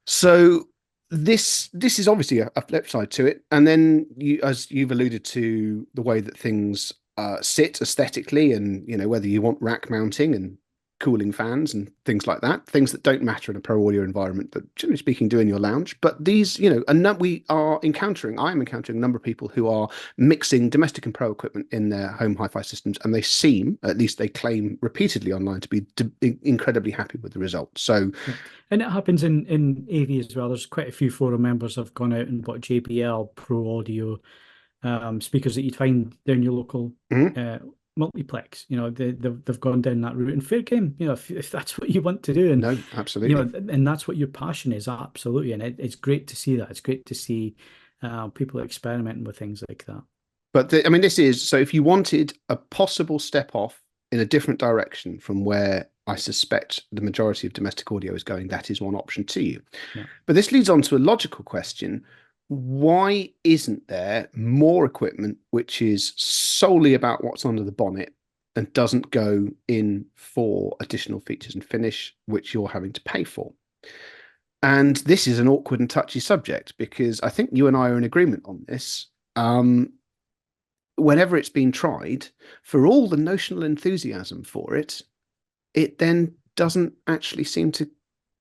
So this is obviously a flip side to it. And then as you've alluded to, the way that things sit aesthetically, and whether you want rack mounting and cooling fans and things like that, things that don't matter in a pro audio environment, but generally speaking, do in your lounge. But these, we are encountering, I am encountering a number of people who are mixing domestic and pro equipment in their home hi-fi systems, and they seem, at least they claim repeatedly online, to be incredibly happy with the results. So, yeah. And it happens in AV as well. There's quite a few forum members have gone out and bought JBL Pro Audio speakers that you'd find down your local multiplex. They've gone down that route. And fair game, if that's what you want to do, and no, absolutely. and that's what your passion is, absolutely. And it's great to see that. It's great to see people experimenting with things like that. But this is, so if you wanted a possible step off in a different direction from where I suspect the majority of domestic audio is going, that is one option to you. Yeah. But this leads on to a logical question. Why isn't there more equipment which is solely about what's under the bonnet and doesn't go in for additional features and finish, which you're having to pay for? And this is an awkward and touchy subject because I think you and I are in agreement on this. Whenever it's been tried, for all the notional enthusiasm for it, it then doesn't actually seem to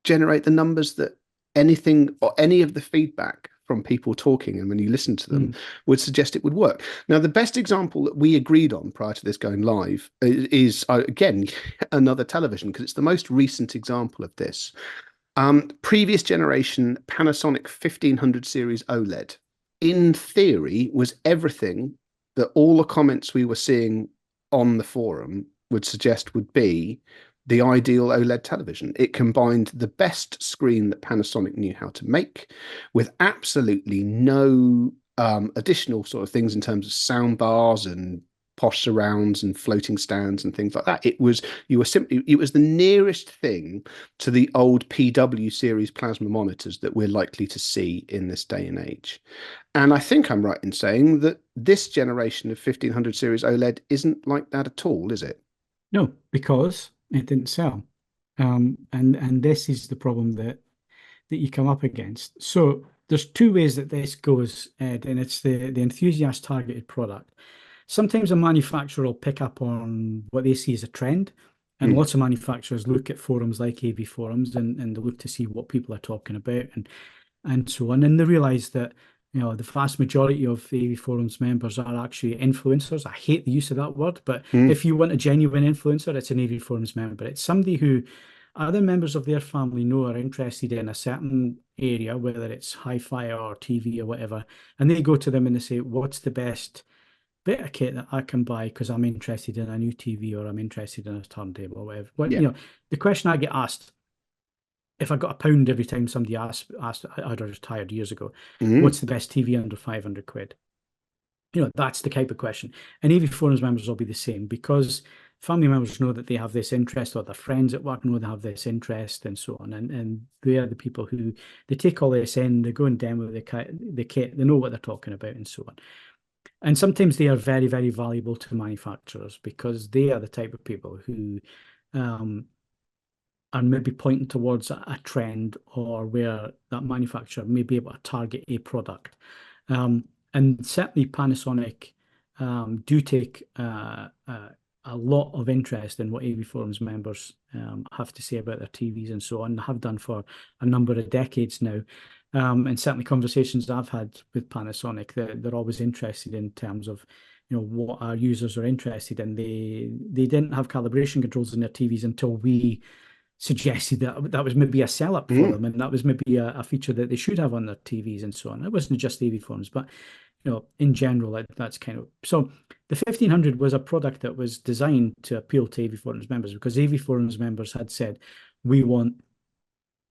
generate the numbers that anything or any of the feedback from people talking, and when you listen to them, would suggest it would work. Now, the best example that we agreed on prior to this going live is again, another television, because it's the most recent example of this. Previous generation Panasonic 1500 series OLED, in theory, was everything that all the comments we were seeing on the forum would suggest would be the ideal OLED television. It combined the best screen that Panasonic knew how to make with absolutely no additional sort of things in terms of sound bars and posh surrounds and floating stands and things like that. It was the nearest thing to the old PW series plasma monitors that we're likely to see in this day and age. And I think I'm right in saying that this generation of 1500 series OLED isn't like that at all, is it? No, because it didn't sell. And this is the problem that you come up against. So there's two ways that this goes, Ed, and it's the enthusiast targeted product. Sometimes a manufacturer will pick up on what they see as a trend, and lots of manufacturers look at forums like AVForums and they look to see what people are talking about and so on, and they realize that the vast majority of AVForums members are actually influencers. I hate the use of that word, but if you want a genuine influencer, it's an AVForums member. It's somebody who other members of their family know are interested in a certain area, whether it's hi-fi or TV or whatever, and they go to them and they say, what's the best bit of kit that I can buy because I'm interested in a new TV or I'm interested in a turntable or whatever. The question I get asked, if I got a pound every time somebody asked I'd retired years ago, what's the best TV under 500 quid? That's the type of question. And AV Forums members will be the same because family members know that they have this interest, or their friends at work know they have this interest, and so on. And they are the people who they take all this in, they go and demo the kit, they know what they're talking about, and so on. And sometimes they are very, very valuable to manufacturers because they are the type of people who um, are maybe pointing towards a trend, or where that manufacturer may be able to target a product. And certainly Panasonic do take a lot of interest in what AVForums members have to say about their TVs and so on, have done for a number of decades now. And certainly conversations I've had with Panasonic, they're always interested in terms of, what our users are interested in. They didn't have calibration controls in their TVs until we suggested that that was maybe a sell up for them, and that was maybe a feature that they should have on their TVs and so on. It wasn't just AVForums, but in general, that's kind of so. The 1500 was a product that was designed to appeal to AVForums members, because AVForums members had said, we want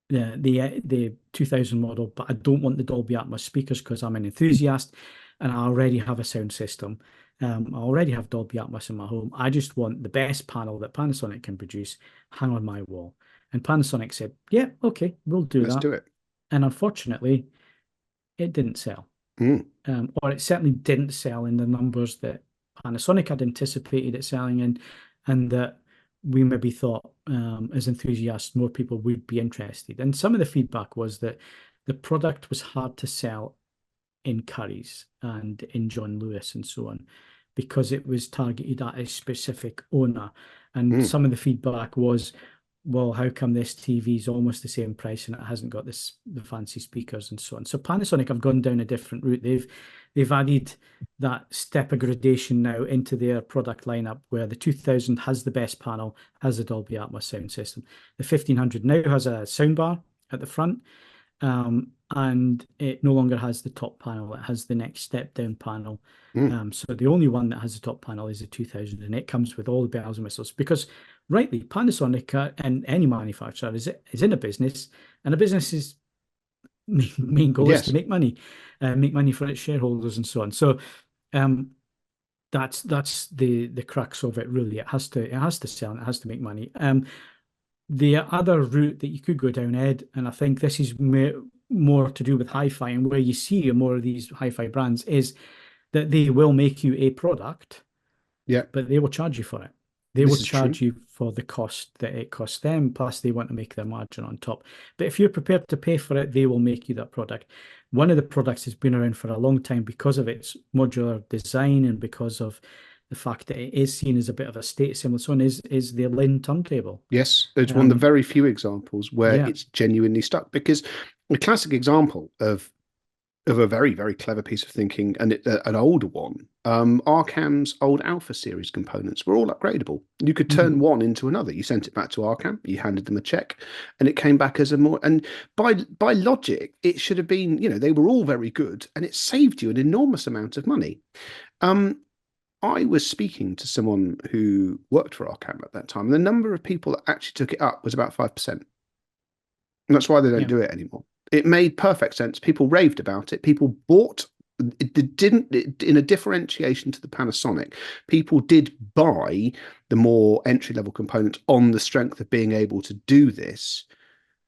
the 2000 model, but I don't want the Dolby Atmos speakers because I'm an enthusiast and I already have a sound system. I already have Dolby Atmos in my home. I just want the best panel that Panasonic can produce hang on my wall. And Panasonic said, yeah, okay, we'll do Let's that. do it. And unfortunately, it didn't sell. Or it certainly didn't sell in the numbers that Panasonic had anticipated it selling in, and that we maybe thought, as enthusiasts, more people would be interested. And some of the feedback was that the product was hard to sell in Curry's and in John Lewis and so on, because it was targeted at a specific owner. And some of the feedback was, well, how come this TV is almost the same price and it hasn't got the fancy speakers and so on? So Panasonic have gone down a different route. They've added that step of gradation now into their product lineup, where the 2000 has the best panel, has the Dolby Atmos sound system. The 1500 now has a soundbar at the front, and it no longer has the top panel. It has the next step down panel. So the only one that has the top panel is the 2000, and it comes with all the bells and whistles, because rightly, Panasonic and any manufacturer is in a business, and a business's main goal is to make money for its shareholders and so on. So that's the crux of it, really. It has to sell and it has to make money. The other route that you could go down, Ed, and I think this is more to do with hi-fi, and where you see more of these hi-fi brands, is that they will make you a product, but they will charge you for it. They will charge you for the cost that it costs them, plus they want to make their margin on top. But if you're prepared to pay for it, they will make you that product. One of the products has been around for a long time because of its modular design and because of the fact that it is seen as a bit of a state symbol. So on is the Lin turntable. Yes, it's one of the very few examples where it's genuinely stuck, because a classic example of a very, very clever piece of thinking, and an older one, Arcam's old Alpha series components were all upgradable. You could turn one into another. You sent it back to Arcam, you handed them a check, and it came back as a more, and by logic, it should have been, they were all very good, and it saved you an enormous amount of money. I was speaking to someone who worked for Arcam at that time, and the number of people that actually took it up was about 5%. And that's why they don't do it anymore. It made perfect sense. People raved about it. People bought it. In a differentiation to the Panasonic, people did buy the more entry-level components on the strength of being able to do this.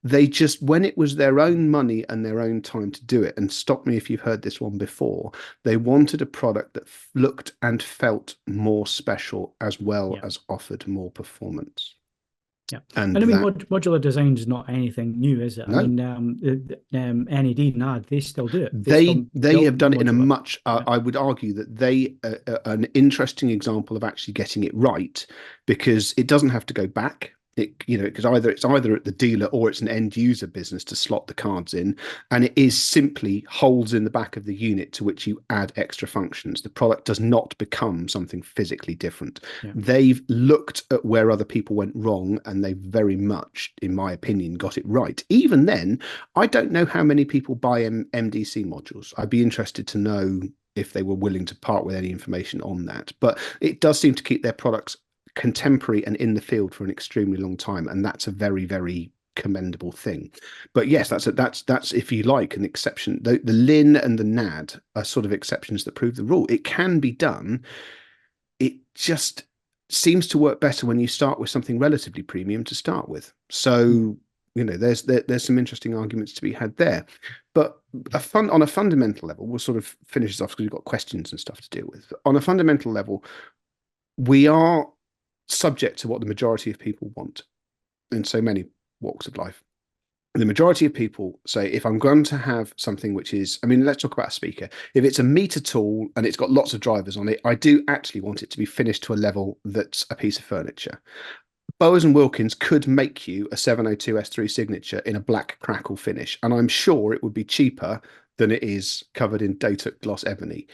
They just, when it was their own money and their own time to do it, and stop me if you've heard this one before, they wanted a product that looked and felt more special, as well as offered more performance. Yeah, and I mean, modular design is not anything new, is it? No. I mean, NED, NAD, they still do it. They have done it in a much. I would argue that they are an interesting example of actually getting it right, because it doesn't have to go back. Because it's either at the dealer or it's an end user business to slot the cards in, and it is simply holes in the back of the unit to which you add extra functions. The product does not become something physically different. They've looked at where other people went wrong, and they very much, in my opinion, got it right. Even then, I don't know how many people buy MDC modules. I'd be interested to know if they were willing to part with any information on that. But it does seem to keep their products contemporary and in the field for an extremely long time, and that's a very, very commendable thing. But yes, that's if you like an exception. The Lin and the NAD are sort of exceptions that prove the rule. It can be done. It just, seems to work better when you start with something relatively premium to start with. So, there's some interesting arguments to be had there. But on a fundamental level, we'll sort of finish this off because we've got questions and stuff to deal with. On a fundamental level, we are subject to what the majority of people want in so many walks of life. The majority of people say, if I'm going to have something which is, let's talk about a speaker. If it's a meter tall and it's got lots of drivers on it, I do actually want it to be finished to a level that's a piece of furniture. Bowers and Wilkins could make you a 702 S3 signature in a black crackle finish, and I'm sure it would be cheaper than it is covered in Dotuk gloss ebony.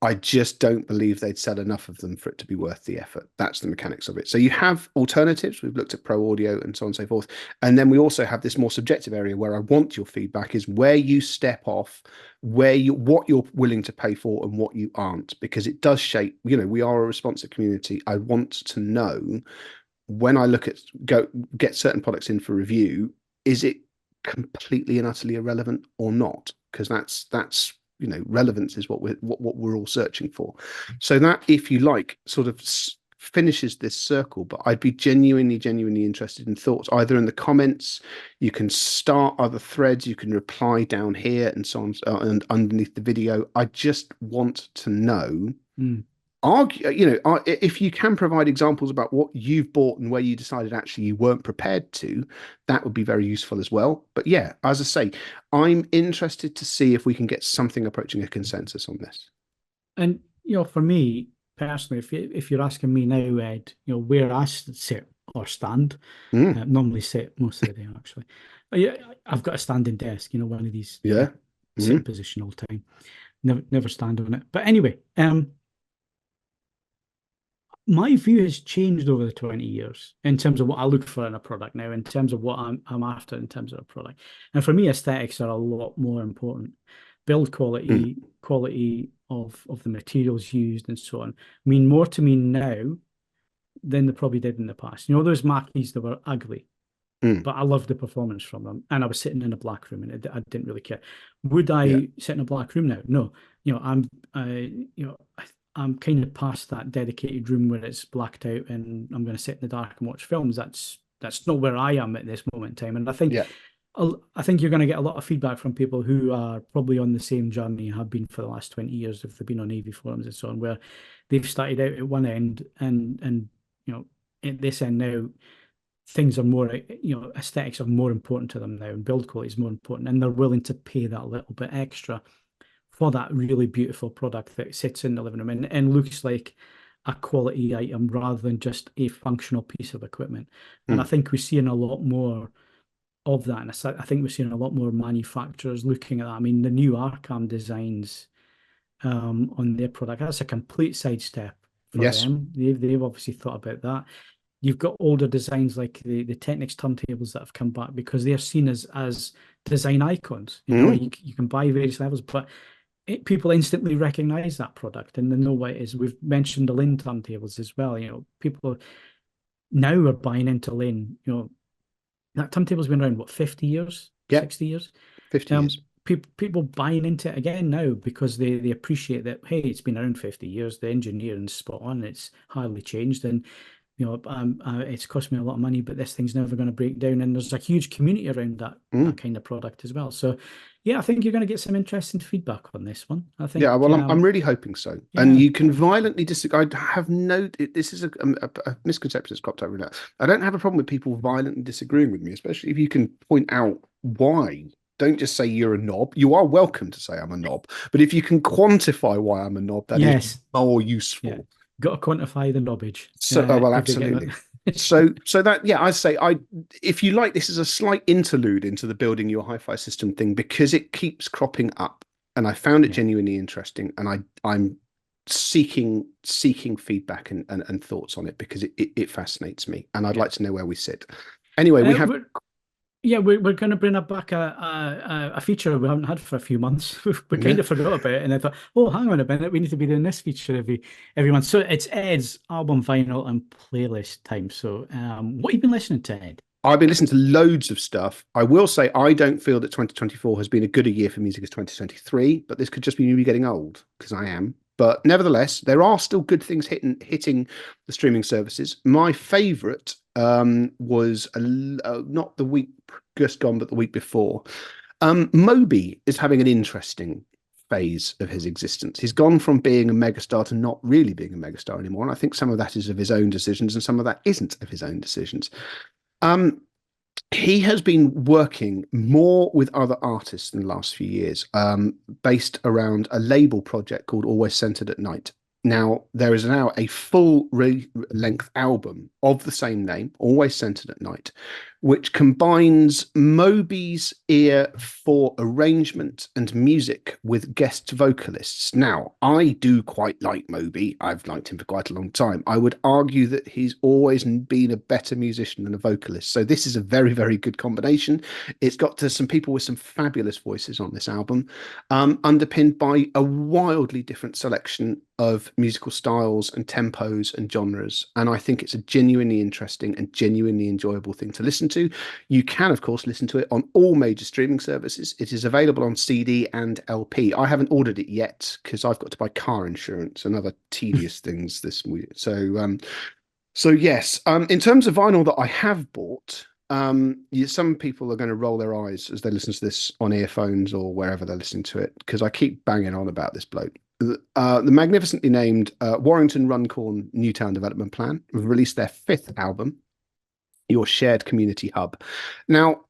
I just don't believe they'd sell enough of them for it to be worth the effort. That's the mechanics of it. So you have alternatives. We've looked at Pro Audio and so on and so forth. And then we also have this more subjective area where I want your feedback is where you step off, what you're willing to pay for and what you aren't, because it does shape, we are a responsive community. I want to know when I get certain products in for review, is it completely and utterly irrelevant or not? Because that's relevance is what we're all searching for. So that, if you like, sort of finishes this circle. But I'd be genuinely interested in thoughts either in the comments. You can start other threads, you can reply down here and so on, and underneath the video. I just want to know. If you can provide examples about what you've bought and where you decided actually you weren't prepared to, that would be very useful as well. But yeah, as I say, I'm interested to see if we can get something approaching a consensus on this. And for me personally, if you're asking me now, Ed, where I sit or stand, normally sit most of the day actually. Yeah, I've got a standing desk, one of these. Yeah, sitting position all the time. Never stand on it. But anyway, my view has changed over the 20 years in terms of what I look for in a product now, in terms of what I'm after in terms of a product. And for me, aesthetics are a lot more important. Build quality, quality of the materials used and so on mean more to me now than they probably did in the past. Those Mackeys that were ugly, but I loved the performance from them. And I was sitting in a black room and I didn't really care. Would I sit in a black room now? No. I'm kind of past that dedicated room where it's blacked out and I'm going to sit in the dark and watch films. That's not where I am at this moment in time. And I think you're going to get a lot of feedback from people who are probably on the same journey and have been for the last 20 years if they've been on AVForums and so on, where they've started out at one end and at this end now, things are more, aesthetics are more important to them now and build quality is more important, and they're willing to pay that little bit extra for that really beautiful product that sits in the living room and looks like a quality item rather than just a functional piece of equipment. And I think we're seeing a lot more of that. And I think we're seeing a lot more manufacturers looking at that. The new Arkham designs on their product, that's a complete sidestep for them. They've obviously thought about that. You've got older designs like the Technics turntables that have come back because they're seen as design icons. You can buy various levels, but people instantly recognize that product and they know what it is. We've mentioned the Lin turntables as well. People now are buying into Lin. That turntable's been around, 50 years? 60 years? 50 years. People buying into it again now because they appreciate that, hey, it's been around 50 years, the engineering's spot on, it's hardly changed, and it's cost me a lot of money, but this thing's never going to break down. And there's a huge community around that kind of product as well. So, yeah, I think you're going to get some interesting feedback on this one. I think. Yeah, well, I'm really hoping so. Yeah. And you can violently disagree. I have this is a misconception that's cropped over now. I don't have a problem with people violently disagreeing with me, especially if you can point out why. Don't just say you're a knob. You are welcome to say I'm a knob, but if you can quantify why I'm a knob, that is more useful. Yeah. Got to quantify the knobbage. So, well, absolutely. so that, I say, if you like, this is a slight interlude into the building your hi-fi system thing because it keeps cropping up, and I found it genuinely interesting, and I'm seeking feedback and thoughts on it because it fascinates me, and I'd like to know where we sit. Anyway, we have. We're going to bring back a feature we haven't had for a few months. We kind of forgot about it, and I thought, oh, hang on a minute, we need to be doing this feature every month. So it's Ed's album, vinyl, and playlist time. So what have you been listening to, Ed? I've been listening to loads of stuff. I will say I don't feel that 2024 has been a good a year for music as 2023, but this could just be me getting old, because I am. But nevertheless, there are still good things hitting the streaming services. My favorite was not the week just gone, but the week before. Moby is having an interesting phase of his existence. He's gone from being a megastar to not really being a megastar anymore. And I think some of that is of his own decisions and some of that isn't of his own decisions. He has been working more with other artists in the last few years, based around a label project called Always Centered at Night. Now, there is now a full length album of the same name, Always Centered at Night, which combines Moby's ear for arrangement and music with guest vocalists. Now, I do quite like Moby. I've liked him for quite a long time. I would argue that he's always been a better musician than a vocalist. So this is a very, very good combination. It's got to some people with some fabulous voices on this album, underpinned by a wildly different selection of musical styles and tempos and genres. And I think it's a genuinely interesting and genuinely enjoyable thing to listen to. You can, of course, listen to it on all major streaming services. It is available on CD and LP. I haven't ordered it yet because I've got to buy car insurance and other tedious things this week. So yes, in terms of vinyl that I have bought, some people are going to roll their eyes as they listen to this on earphones or wherever they're listening to it, because I keep banging on about this bloke. The magnificently named Warrington Runcorn Newtown Development Plan have released their 5th album, Your Shared Community Hub. Now,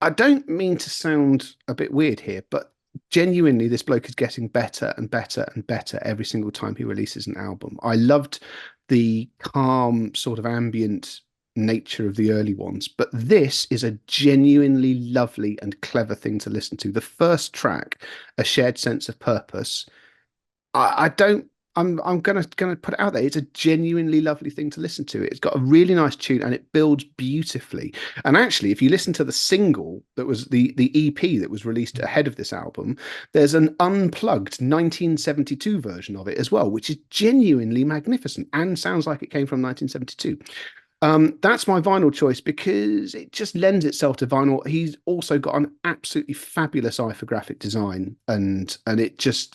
I don't mean to sound a bit weird here, but genuinely, this bloke is getting better and better and better every single time he releases an album. I loved the calm, sort of ambient nature of the early ones, but this is a genuinely lovely and clever thing to listen to. The first track, A Shared Sense of Purpose, I'm gonna put it out there. It's a genuinely lovely thing to listen to. It's got a really nice tune and it builds beautifully. And actually, if you listen to the single that was the EP that was released ahead of this album, there's an unplugged 1972 version of it as well, which is genuinely magnificent and sounds like it came from 1972. That's my vinyl choice because it just lends itself to vinyl. He's also got an absolutely fabulous eye for graphic design, and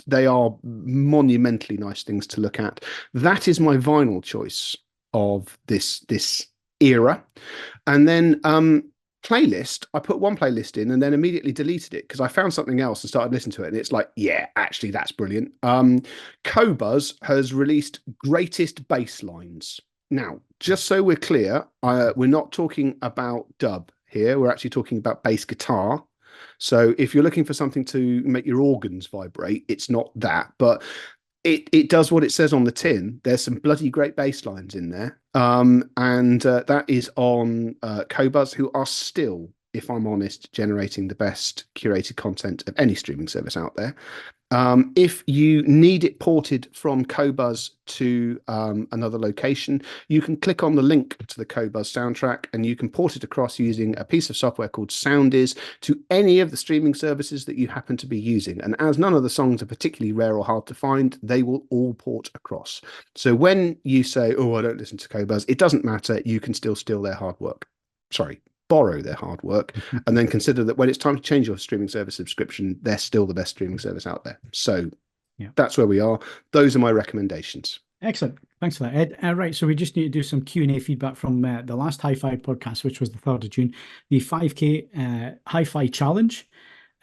they are monumentally nice things to look at. That is my vinyl choice of this era. And then playlist, I put one playlist in and then immediately deleted it because I found something else and started listening to it, and it's like, yeah, actually that's brilliant. Qobuz has released Greatest Bass Lines. Now, just so we're clear, we're not talking about dub here. We're actually talking about bass guitar. So if you're looking for something to make your organs vibrate, it's not that. But it does what it says on the tin. There's some bloody great bass lines in there. And that is on Qobuz, who are still, if I'm honest, generating the best curated content of any streaming service out there. If you need it ported from Qobuz to another location, you can click on the link to the Qobuz soundtrack and you can port it across using a piece of software called Soundiz to any of the streaming services that you happen to be using. And as none of the songs are particularly rare or hard to find, they will all port across. So when you say, oh, I don't listen to Qobuz, it doesn't matter. You can still steal their hard work. Sorry. Borrow their hard work, and then consider that when it's time to change your streaming service subscription, they're still the best streaming service out there. So that's where we are. Those are my recommendations. Excellent. Thanks for that, Ed. Right, so we just need to do some Q&A feedback from the last Hi-Fi podcast, which was the 3rd of June, the 5K Hi-Fi Challenge.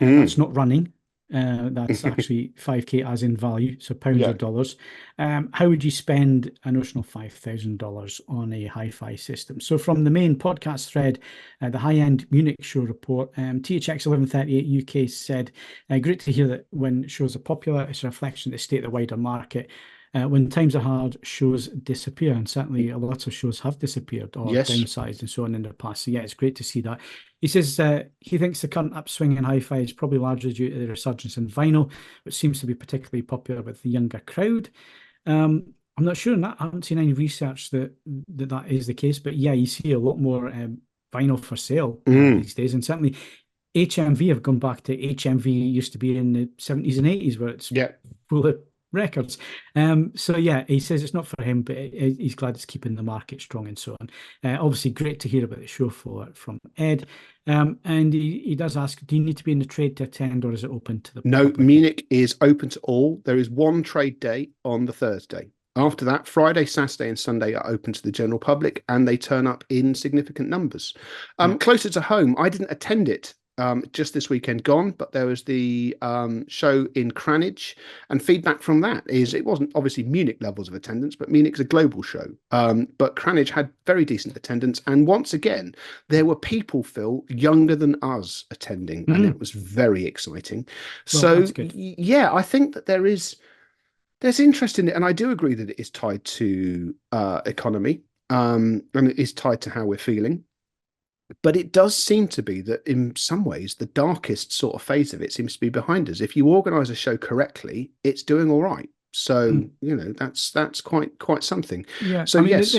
That's not running. That's actually 5K as in value, so pounds or dollars. How would you spend a notional $5,000 on a hi-fi system? So from the main podcast thread, the high-end Munich show report, THX 1138 UK said, great to hear that when shows are popular, it's a reflection of the state of the wider market. When times are hard, shows disappear, and certainly a lot of shows have disappeared or downsized and so on in the past. So yeah, it's great to see that. He says he thinks the current upswing in hi-fi is probably largely due to the resurgence in vinyl, which seems to be particularly popular with the younger crowd. I'm not sure on that. I haven't seen any research that is the case, but yeah, you see a lot more vinyl for sale these days, and certainly HMV have gone back to HMV used to be in the 70s and 80s, where it's full of records. So yeah, he says it's not for him, but he's glad it's keeping the market strong and so on. Obviously, great to hear about the show from Ed. And he does ask, do you need to be in the trade to attend, or is it open to the No, public? Munich is open to all. There is one trade day on the Thursday. After that, Friday, Saturday, and Sunday are open to the general public, and they turn up in significant numbers. Yeah. Closer to home, I didn't attend it just this weekend gone, but there was the show in Cranage, and feedback from that is it wasn't obviously Munich levels of attendance, but Munich's a global show. But Cranage had very decent attendance, and once again, there were people, Phil, younger than us attending, and it was very exciting. Well, So that's good. yeah, I think that there's interest in it, and I do agree that it is tied to economy, and it is tied to how we're feeling. But it does seem to be that in some ways the darkest sort of phase of it seems to be behind us. If you organise a show correctly, it's doing all right. So that's quite something. Yeah, So I mean, yes,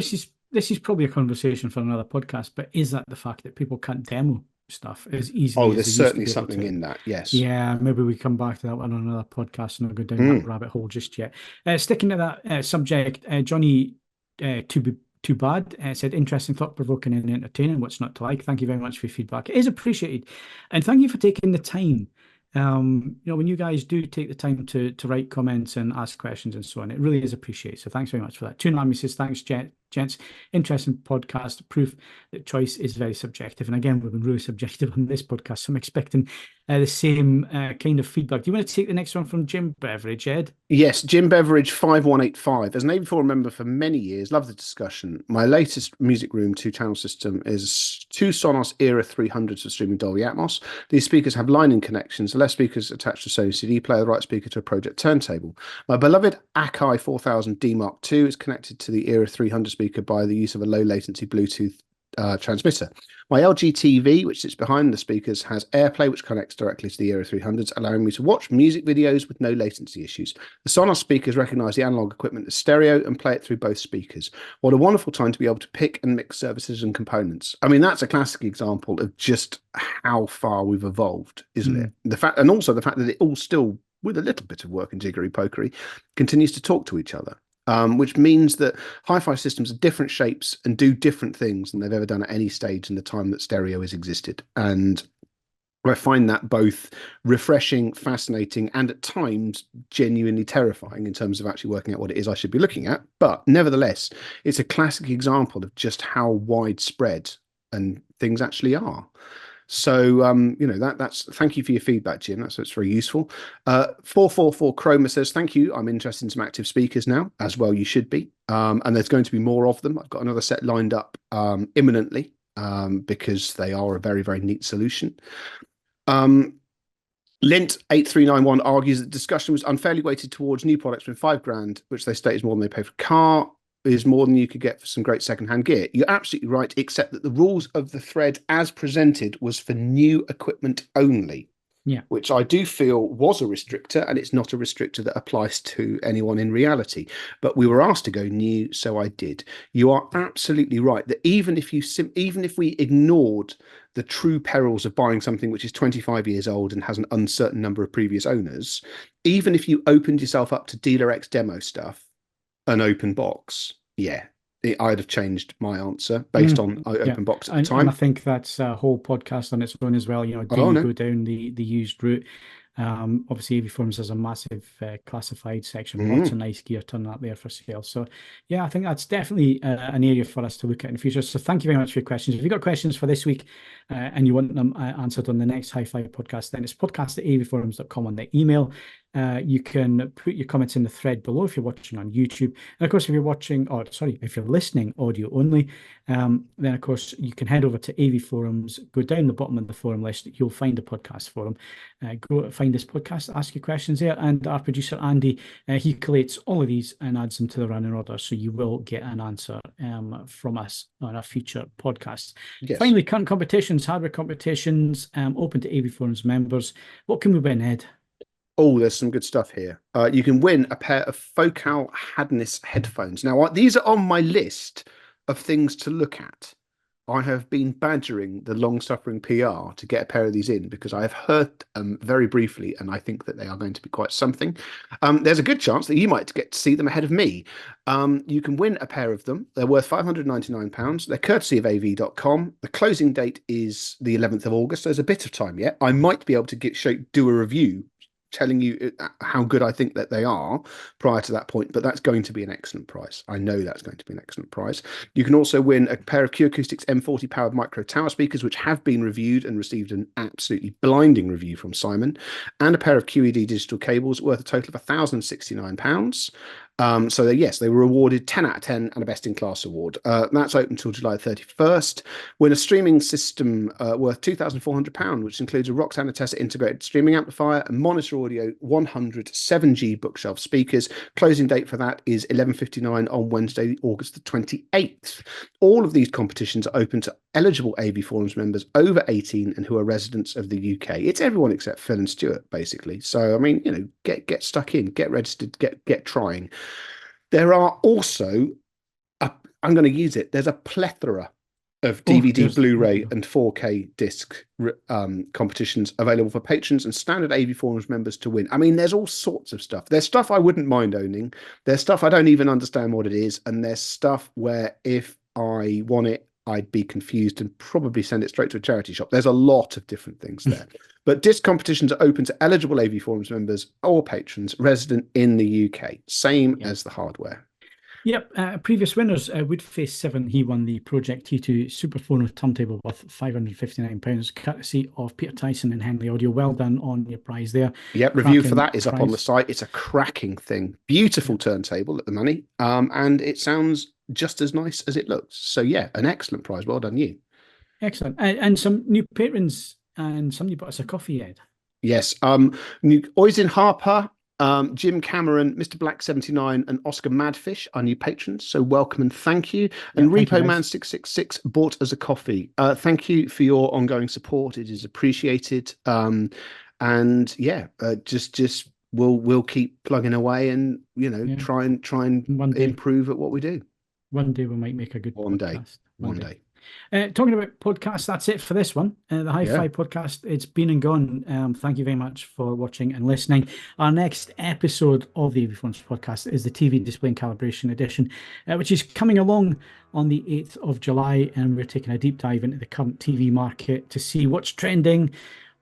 this is probably a conversation for another podcast, but is that the fact that people can't demo stuff as oh, easily as there's they used to certainly be able something to? in that. Yes. Yeah, maybe we come back to that one on another podcast and not go down that Mm. rabbit hole just yet. Sticking to that subject, Johnny, too bad, said interesting, thought-provoking, and entertaining. What's not to like? Thank you very much for your feedback. It is appreciated, and thank you for taking the time. When you guys do take the time to write comments and ask questions and so on, it really is appreciated. So thanks very much for that. Toon Army says, thanks, gents. Interesting podcast. Proof that choice is very subjective. And again, we've been really subjective on this podcast. So I'm expecting the same kind of feedback. Do you want to take the next one from Jim Beveridge, Ed? Yes, Jim Beveridge 5185. As an AV4 member for many years, love the discussion. My latest music room two-channel system is two Sonos Era 300s for streaming Dolby Atmos. These speakers have line-in connections, the left speakers attached to Sony CD player, the right speaker to a project turntable. My beloved Akai 4000D Mark II is connected to the Era 300 speaker by the use of a low-latency Bluetooth transmitter. My LG TV, which sits behind the speakers, has AirPlay, which connects directly to the Era 300s, allowing me to watch music videos with no latency issues. The Sonos speakers recognize the analog equipment as stereo and play it through both speakers. What a wonderful time to be able to pick and mix services and components. I mean, that's a classic example of just how far we've evolved, isn't it? The fact, and also the fact that it all still, with a little bit of work and jiggery pokery, continues to talk to each other. Which means that hi-fi systems are different shapes and do different things than they've ever done at any stage in the time that stereo has existed. And I find that both refreshing, fascinating, and at times genuinely terrifying in terms of actually working out what it is I should be looking at. But nevertheless, it's a classic example of just how widespread and things actually are. So that's thank you for your feedback, Jim. That's very useful. 444 Chroma says, thank you. I'm interested in some active speakers now, as well you should be. And there's going to be more of them. I've got another set lined up imminently because they are a very, very neat solution. Lint 8391 argues that discussion was unfairly weighted towards new products with £5,000, which they state is more than they pay for a car, is more than you could get for some great secondhand gear. You're absolutely right, except that the rules of the thread as presented was for new equipment only. Yeah. Which I do feel was a restrictor, and it's not a restrictor that applies to anyone in reality. But we were asked to go new, so I did. You are absolutely right that even if we ignored the true perils of buying something which is 25 years old and has an uncertain number of previous owners, even if you opened yourself up to Dealer X demo stuff, an open box, yeah, I'd have changed my answer based on open box at the time. And I think that's a whole podcast on its own as well. Do you go down the used route? Obviously, AVForums has a massive classified section, lots of nice gear turning up there for sale. So, yeah, I think that's definitely an area for us to look at in the future. So, thank you very much for your questions. If you've got questions for this week and you want them answered on the next Hi-Fi podcast, then it's podcast@avforums.com on the email. You can put your comments in the thread below if you're watching on YouTube. And of course, if you're listening audio only, then of course you can head over to AVForums, go down the bottom of the forum list, you'll find the podcast forum. Go find this podcast, ask your questions there, and our producer Andy, he collates all of these and adds them to the running order, so you will get an answer from us on a future podcast. Yes. Finally, current competitions, hardware competitions, open to AVForums members. What can we win, Ed? Oh, there's some good stuff here. You can win a pair of Focal Hadness headphones. Now, these are on my list of things to look at. I have been badgering the long-suffering PR to get a pair of these in because I have heard them very briefly, and I think that they are going to be quite something. There's a good chance that you might get to see them ahead of me. You can win a pair of them. They're worth £599. They're courtesy of AV.com. The closing date is the 11th of August. So there's a bit of time yet. I might be able to do a review telling you how good I think that they are prior to that point, but that's going to be an excellent price. I know that's going to be an excellent price. You can also win a pair of Q Acoustics M40 powered micro tower speakers, which have been reviewed and received an absolutely blinding review from Simon, and a pair of QED digital cables worth a total of £1,069. So yes, they were awarded 10 out of 10 and a best in class award. That's open until July 31st. Win a streaming system worth £2,400, which includes a Roxana Tessa integrated streaming amplifier, a Monitor Audio 100 7G bookshelf speakers. Closing date for that is 11:59 on Wednesday, August the 28th. All of these competitions are open to eligible AVForums members over 18 and who are residents of the UK. It's everyone except Phil and Stuart, basically. So, I mean, get stuck in, get registered, get trying. There are also, I'm going to use it, there's a plethora of DVD, Blu-ray and 4K disc competitions available for patrons and standard AVForums members to win. I mean, there's all sorts of stuff. There's stuff I wouldn't mind owning. There's stuff I don't even understand what it is. And there's stuff where if I want it, I'd be confused and probably send it straight to a charity shop. There's a lot of different things there. But disc competitions are open to eligible AVForums members or patrons resident in the UK, same as the hardware. Yep, previous winners, Woodface 7, he won the Project T2 Superphone with turntable worth £559, courtesy of Peter Tyson and Henley Audio. Well done on your prize there. Yep, review for that is up on the site. It's a cracking thing. Beautiful turntable at the money, and it sounds just as nice as it looks. So yeah, an excellent prize. Well done you. Excellent. And some new patrons, and somebody bought us a coffee, Ed. Yes. Oisin Harper, Jim Cameron, Mr. Black 79, and Oscar Madfish are new patrons. So welcome and thank you. And Repo Man 666 bought us a coffee. Thank you for your ongoing support. It is appreciated. And yeah, just we'll keep plugging away and try and improve at what we do. One day we might make a good podcast. One day. Talking about podcasts, that's it for this one. The Hi-Fi podcast, it's been and gone. Thank you very much for watching and listening. Our next episode of the AVForums podcast is the TV Display and Calibration Edition, which is coming along on the 8th of July. And we're taking a deep dive into the current TV market to see what's trending,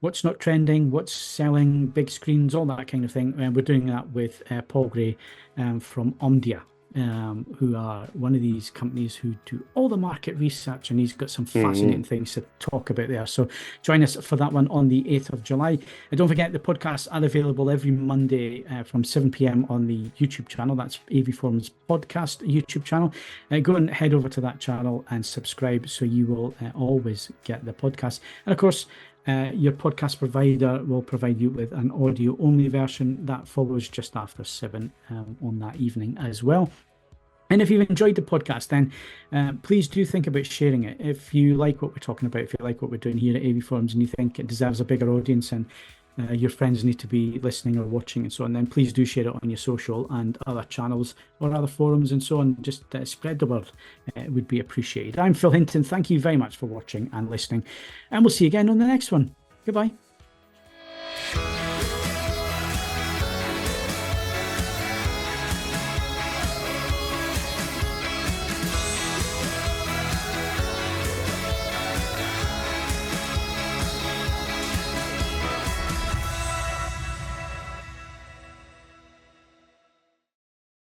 what's not trending, what's selling, big screens, all that kind of thing. And we're doing that with Paul Gray from Omdia. Who are one of these companies who do all the market research, and he's got some fascinating things to talk about there. So join us for that one on the 8th of July. And don't forget, the podcasts are available every Monday from 7 p.m. on the YouTube channel. That's AVForums Podcast YouTube channel. Go and head over to that channel and subscribe so you will always get the podcast. And of course, your podcast provider will provide you with an audio-only version that follows just after 7 on that evening as well. And if you've enjoyed the podcast, then please do think about sharing it. If you like what we're talking about, if you like what we're doing here at AVForums and you think it deserves a bigger audience and your friends need to be listening or watching and so on, then please do share it on your social and other channels or other forums and so on. Just spread the word. It would be appreciated. I'm Phil Hinton. Thank you very much for watching and listening. And we'll see you again on the next one. Goodbye.